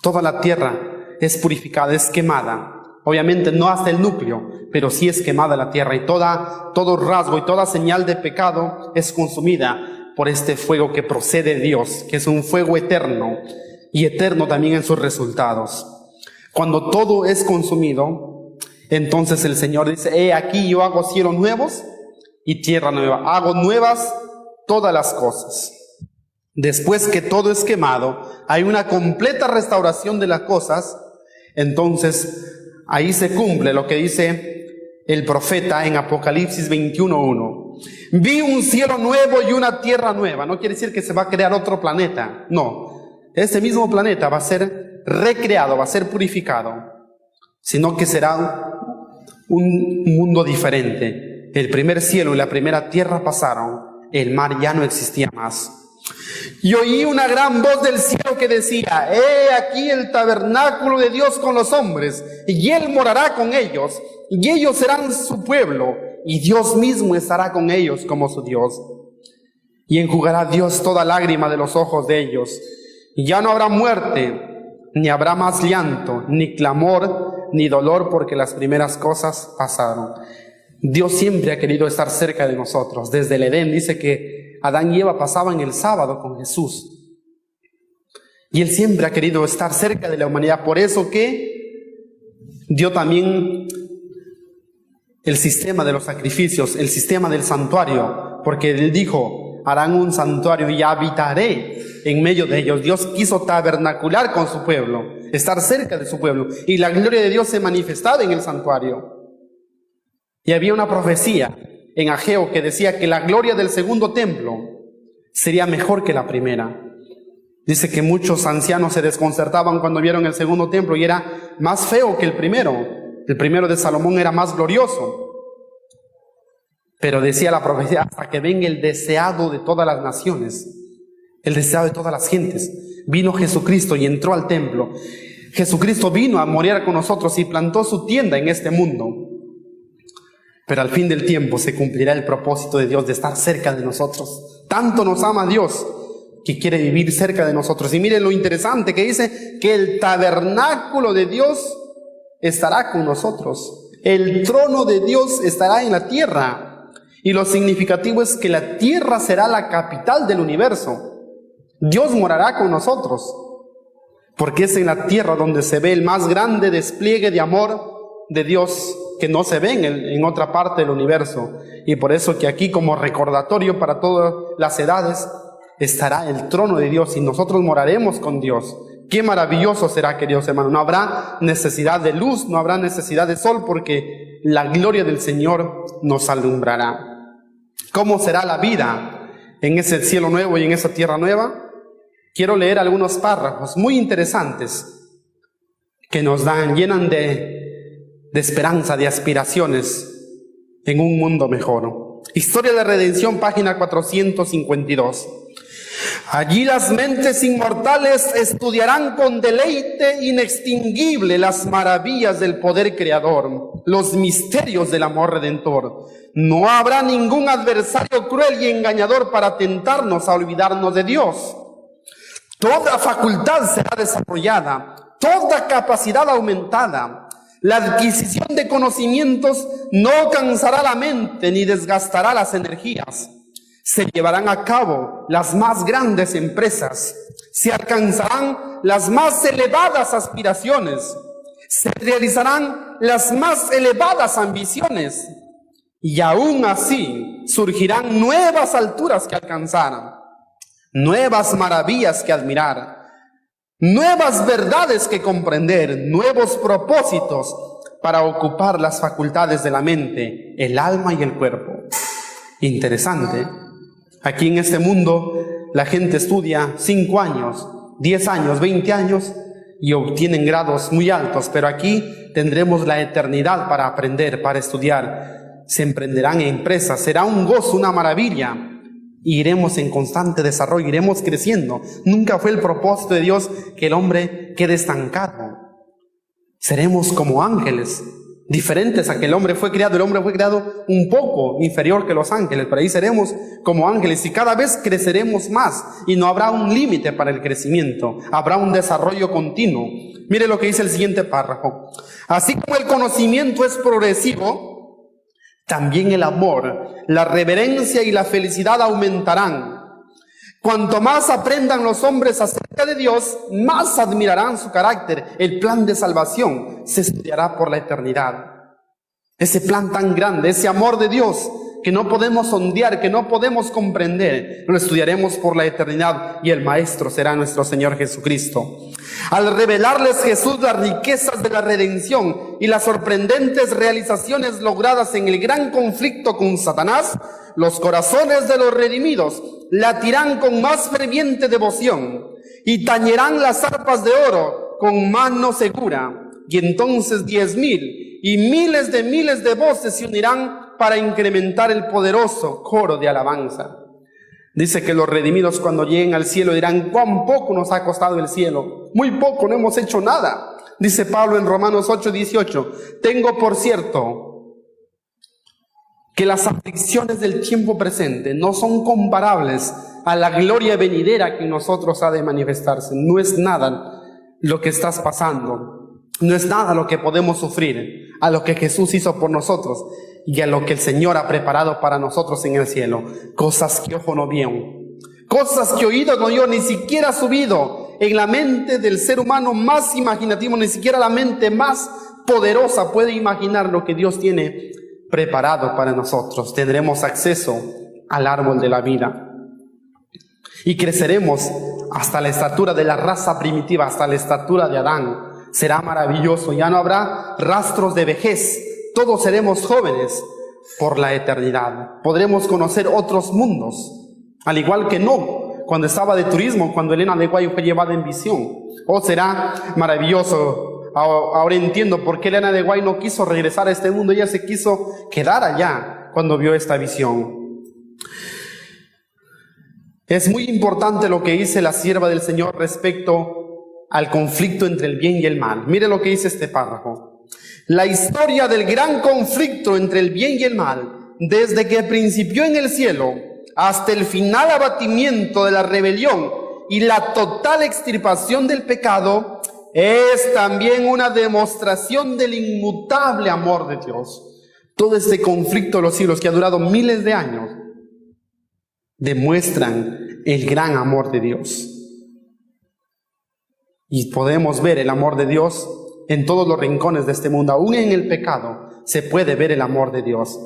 Toda la tierra es purificada, es quemada. Obviamente no hasta el núcleo, pero sí es quemada la tierra y todo rasgo y toda señal de pecado es consumida. por este fuego que procede de Dios, que es un fuego eterno y eterno también en sus resultados. Cuando todo es consumido, entonces el Señor dice: he aquí yo hago cielos nuevos y tierra nueva, hago nuevas todas las cosas. Después que todo es quemado, hay una completa restauración de las cosas. Entonces ahí se cumple lo que dice el profeta en Apocalipsis 21:1. Vi un cielo nuevo y una tierra nueva. No quiere decir que se va a crear otro planeta, no. Este mismo planeta va a ser recreado, va a ser purificado, sino que será un mundo diferente. El primer cielo y la primera tierra pasaron, el mar ya no existía más. Y oí una gran voz del cielo que decía: he aquí el tabernáculo de Dios con los hombres, y Él morará con ellos, y ellos serán su pueblo, y Dios mismo estará con ellos como su Dios. Y enjugará Dios toda lágrima de los ojos de ellos, y ya no habrá muerte, ni habrá más llanto, ni clamor, ni dolor, porque las primeras cosas pasaron. Dios siempre ha querido estar cerca de nosotros. Desde el Edén dice que Adán y Eva pasaban el sábado con Jesús. Y Él siempre ha querido estar cerca de la humanidad. Por eso que dio también el sistema de los sacrificios, el sistema del santuario. Porque Él dijo: harán un santuario y habitaré en medio de ellos. Dios quiso tabernacular con su pueblo, estar cerca de su pueblo. Y la gloria de Dios se manifestaba en el santuario. Y había una profecía en Ageo que decía que la gloria del segundo templo sería mejor que la primera. Dice que muchos ancianos se desconcertaban cuando vieron el segundo templo y era más feo que el primero. El primero de Salomón era más glorioso. Pero decía la profecía: hasta que venga el deseado de todas las naciones, el deseado de todas las gentes. Vino Jesucristo y entró al templo. Jesucristo vino a morir con nosotros y plantó su tienda en este mundo. Pero al fin del tiempo se cumplirá el propósito de Dios de estar cerca de nosotros. Tanto nos ama Dios que quiere vivir cerca de nosotros. Y miren lo interesante que dice: que el tabernáculo de Dios estará con nosotros. El trono de Dios estará en la tierra. Y lo significativo es que la tierra será la capital del universo. Dios morará con nosotros, porque es en la tierra donde se ve el más grande despliegue de amor de Dios, que no se ve en otra parte del universo. Y por eso que aquí, como recordatorio para todas las edades, estará el trono de Dios y nosotros moraremos con Dios. Qué maravilloso será, queridos hermanos. No habrá necesidad de luz, no habrá necesidad de sol, porque la gloria del Señor nos alumbrará. ¿Cómo será la vida en ese cielo nuevo y en esa tierra nueva? Quiero leer algunos párrafos muy interesantes que nos llenan de esperanza, de aspiraciones en un mundo mejor. Historia de Redención, página 452. Allí las mentes inmortales estudiarán con deleite inextinguible las maravillas del poder creador, los misterios del amor redentor. No habrá ningún adversario cruel y engañador para tentarnos a olvidarnos de Dios. Toda facultad será desarrollada, toda capacidad aumentada. La adquisición de conocimientos no cansará la mente ni desgastará las energías. Se llevarán a cabo las más grandes empresas, se alcanzarán las más elevadas aspiraciones, se realizarán las más elevadas ambiciones, y aún así surgirán nuevas alturas que alcanzar, nuevas maravillas que admirar, nuevas verdades que comprender, nuevos propósitos para ocupar las facultades de la mente, el alma y el cuerpo. Interesante. Aquí en este mundo la gente estudia 5 años, 10 años, 20 años y obtienen grados muy altos, pero aquí tendremos la eternidad para aprender, para estudiar. Se emprenderán empresas, será un gozo, una maravilla. Y iremos en constante desarrollo, iremos creciendo. Nunca fue el propósito de Dios que el hombre quede estancado. Seremos como ángeles, diferentes a que el hombre fue creado. El hombre fue creado un poco inferior que los ángeles, pero ahí seremos como ángeles y cada vez creceremos más y no habrá un límite para el crecimiento, habrá un desarrollo continuo. Mire lo que dice el siguiente párrafo. Así como el conocimiento es progresivo, también el amor, la reverencia y la felicidad aumentarán. Cuanto más aprendan los hombres acerca de Dios, más admirarán su carácter. El plan de salvación se estudiará por la eternidad. Ese plan tan grande, ese amor de Dios que no podemos sondear, que no podemos comprender, lo estudiaremos por la eternidad y el maestro será nuestro Señor Jesucristo. Al revelarles Jesús las riquezas de la redención y las sorprendentes realizaciones logradas en el gran conflicto con Satanás, los corazones de los redimidos latirán con más ferviente devoción y tañerán las arpas de oro con mano segura. Y entonces 10,000 y miles de voces se unirán para incrementar el poderoso coro de alabanza. Dice que los redimidos cuando lleguen al cielo dirán: cuán poco nos ha costado el cielo, muy poco, no hemos hecho nada. Dice Pablo en Romanos 8:18: tengo por cierto que las aflicciones del tiempo presente no son comparables a la gloria venidera que en nosotros ha de manifestarse. No es nada lo que estás pasando, no es nada lo que podemos sufrir a lo que Jesús hizo por nosotros y a lo que el Señor ha preparado para nosotros en el cielo. Cosas que ojo no vio, cosas que oído no oyó, ni siquiera ha subido en la mente del ser humano más imaginativo, ni siquiera la mente más poderosa puede imaginar lo que Dios tiene preparado para nosotros. Tendremos acceso al árbol de la vida y creceremos hasta la estatura de la raza primitiva, hasta la estatura de Adán. Será maravilloso, ya no habrá rastros de vejez, todos seremos jóvenes por la eternidad. Podremos conocer otros mundos, al igual que no cuando estaba de turismo, cuando Elena de Guayo fue llevada en visión. Será maravilloso. Ahora entiendo por qué Elena de Guay no quiso regresar a este mundo. Ella se quiso quedar allá cuando vio esta visión. Es muy importante lo que dice la sierva del Señor respecto al conflicto entre el bien y el mal. Mire lo que dice este párrafo. La historia del gran conflicto entre el bien y el mal, desde que principió en el cielo hasta el final abatimiento de la rebelión y la total extirpación del pecado, es también una demostración del inmutable amor de Dios. Todo este conflicto de los siglos que ha durado miles de años demuestran el gran amor de Dios. Y podemos ver el amor de Dios en todos los rincones de este mundo. Aún en el pecado se puede ver el amor de Dios.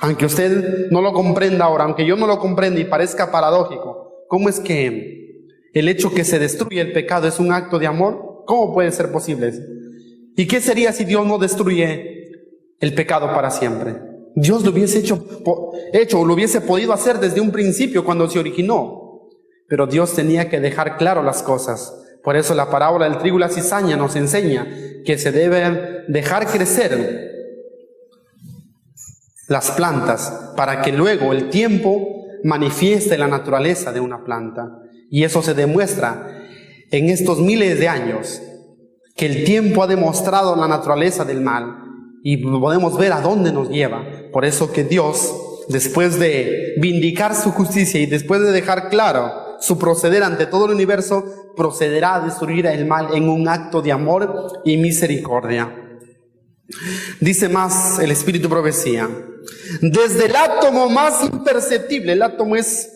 Aunque usted no lo comprenda ahora, aunque yo no lo comprenda y parezca paradójico, ¿cómo es que el hecho que se destruye el pecado es un acto de amor? ¿Cómo puede ser posible? ¿Y qué sería si Dios no destruye el pecado para siempre? Dios lo hubiese hecho o lo hubiese podido hacer desde un principio cuando se originó. Pero Dios tenía que dejar claro las cosas. Por eso la parábola del trigo y la cizaña nos enseña que se deben dejar crecer las plantas para que luego el tiempo manifieste la naturaleza de una planta. Y eso se demuestra en estos miles de años, que el tiempo ha demostrado la naturaleza del mal y podemos ver a dónde nos lleva. Por eso que Dios, después de vindicar su justicia y después de dejar claro su proceder ante todo el universo, procederá a destruir el mal en un acto de amor y misericordia. Dice más el Espíritu Profecía: desde el átomo más imperceptible, el átomo es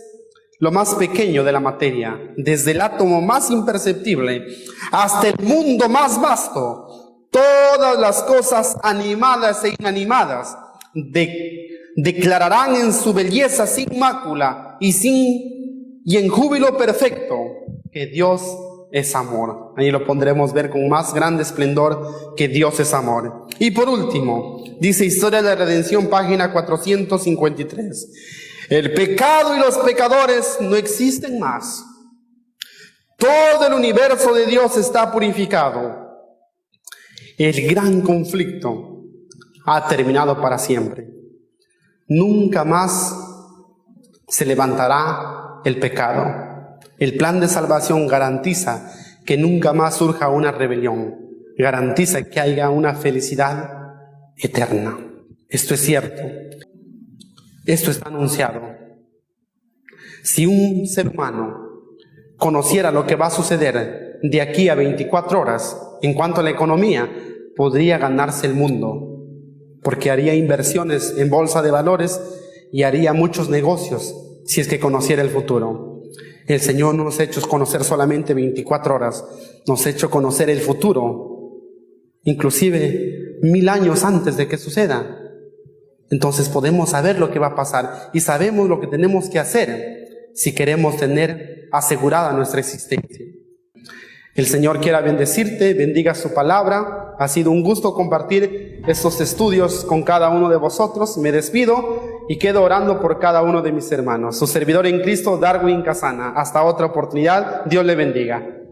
lo más pequeño de la materia, desde el átomo más imperceptible hasta el mundo más vasto, todas las cosas animadas e inanimadas declararán en su belleza sin mácula y en júbilo perfecto que Dios es amor. Ahí lo pondremos ver con más grande esplendor, que Dios es amor. Y por último, dice Historia de la Redención, página 453. El pecado y los pecadores no existen más. Todo el universo de Dios está purificado. El gran conflicto ha terminado para siempre. Nunca más se levantará el pecado. El plan de salvación garantiza que nunca más surja una rebelión. Garantiza que haya una felicidad eterna. Esto es cierto. Esto está anunciado. Si un ser humano conociera lo que va a suceder de aquí a 24 horas en cuanto a la economía, podría ganarse el mundo, porque haría inversiones en bolsa de valores y haría muchos negocios si es que conociera el futuro. El Señor no nos ha hecho conocer solamente 24 horas, nos ha hecho conocer el futuro, inclusive 1000 años antes de que suceda. Entonces podemos saber lo que va a pasar y sabemos lo que tenemos que hacer si queremos tener asegurada nuestra existencia. El Señor quiera bendecirte, bendiga su palabra. Ha sido un gusto compartir estos estudios con cada uno de vosotros. Me despido y quedo orando por cada uno de mis hermanos. Su servidor en Cristo, Darwin Casana. Hasta otra oportunidad. Dios le bendiga.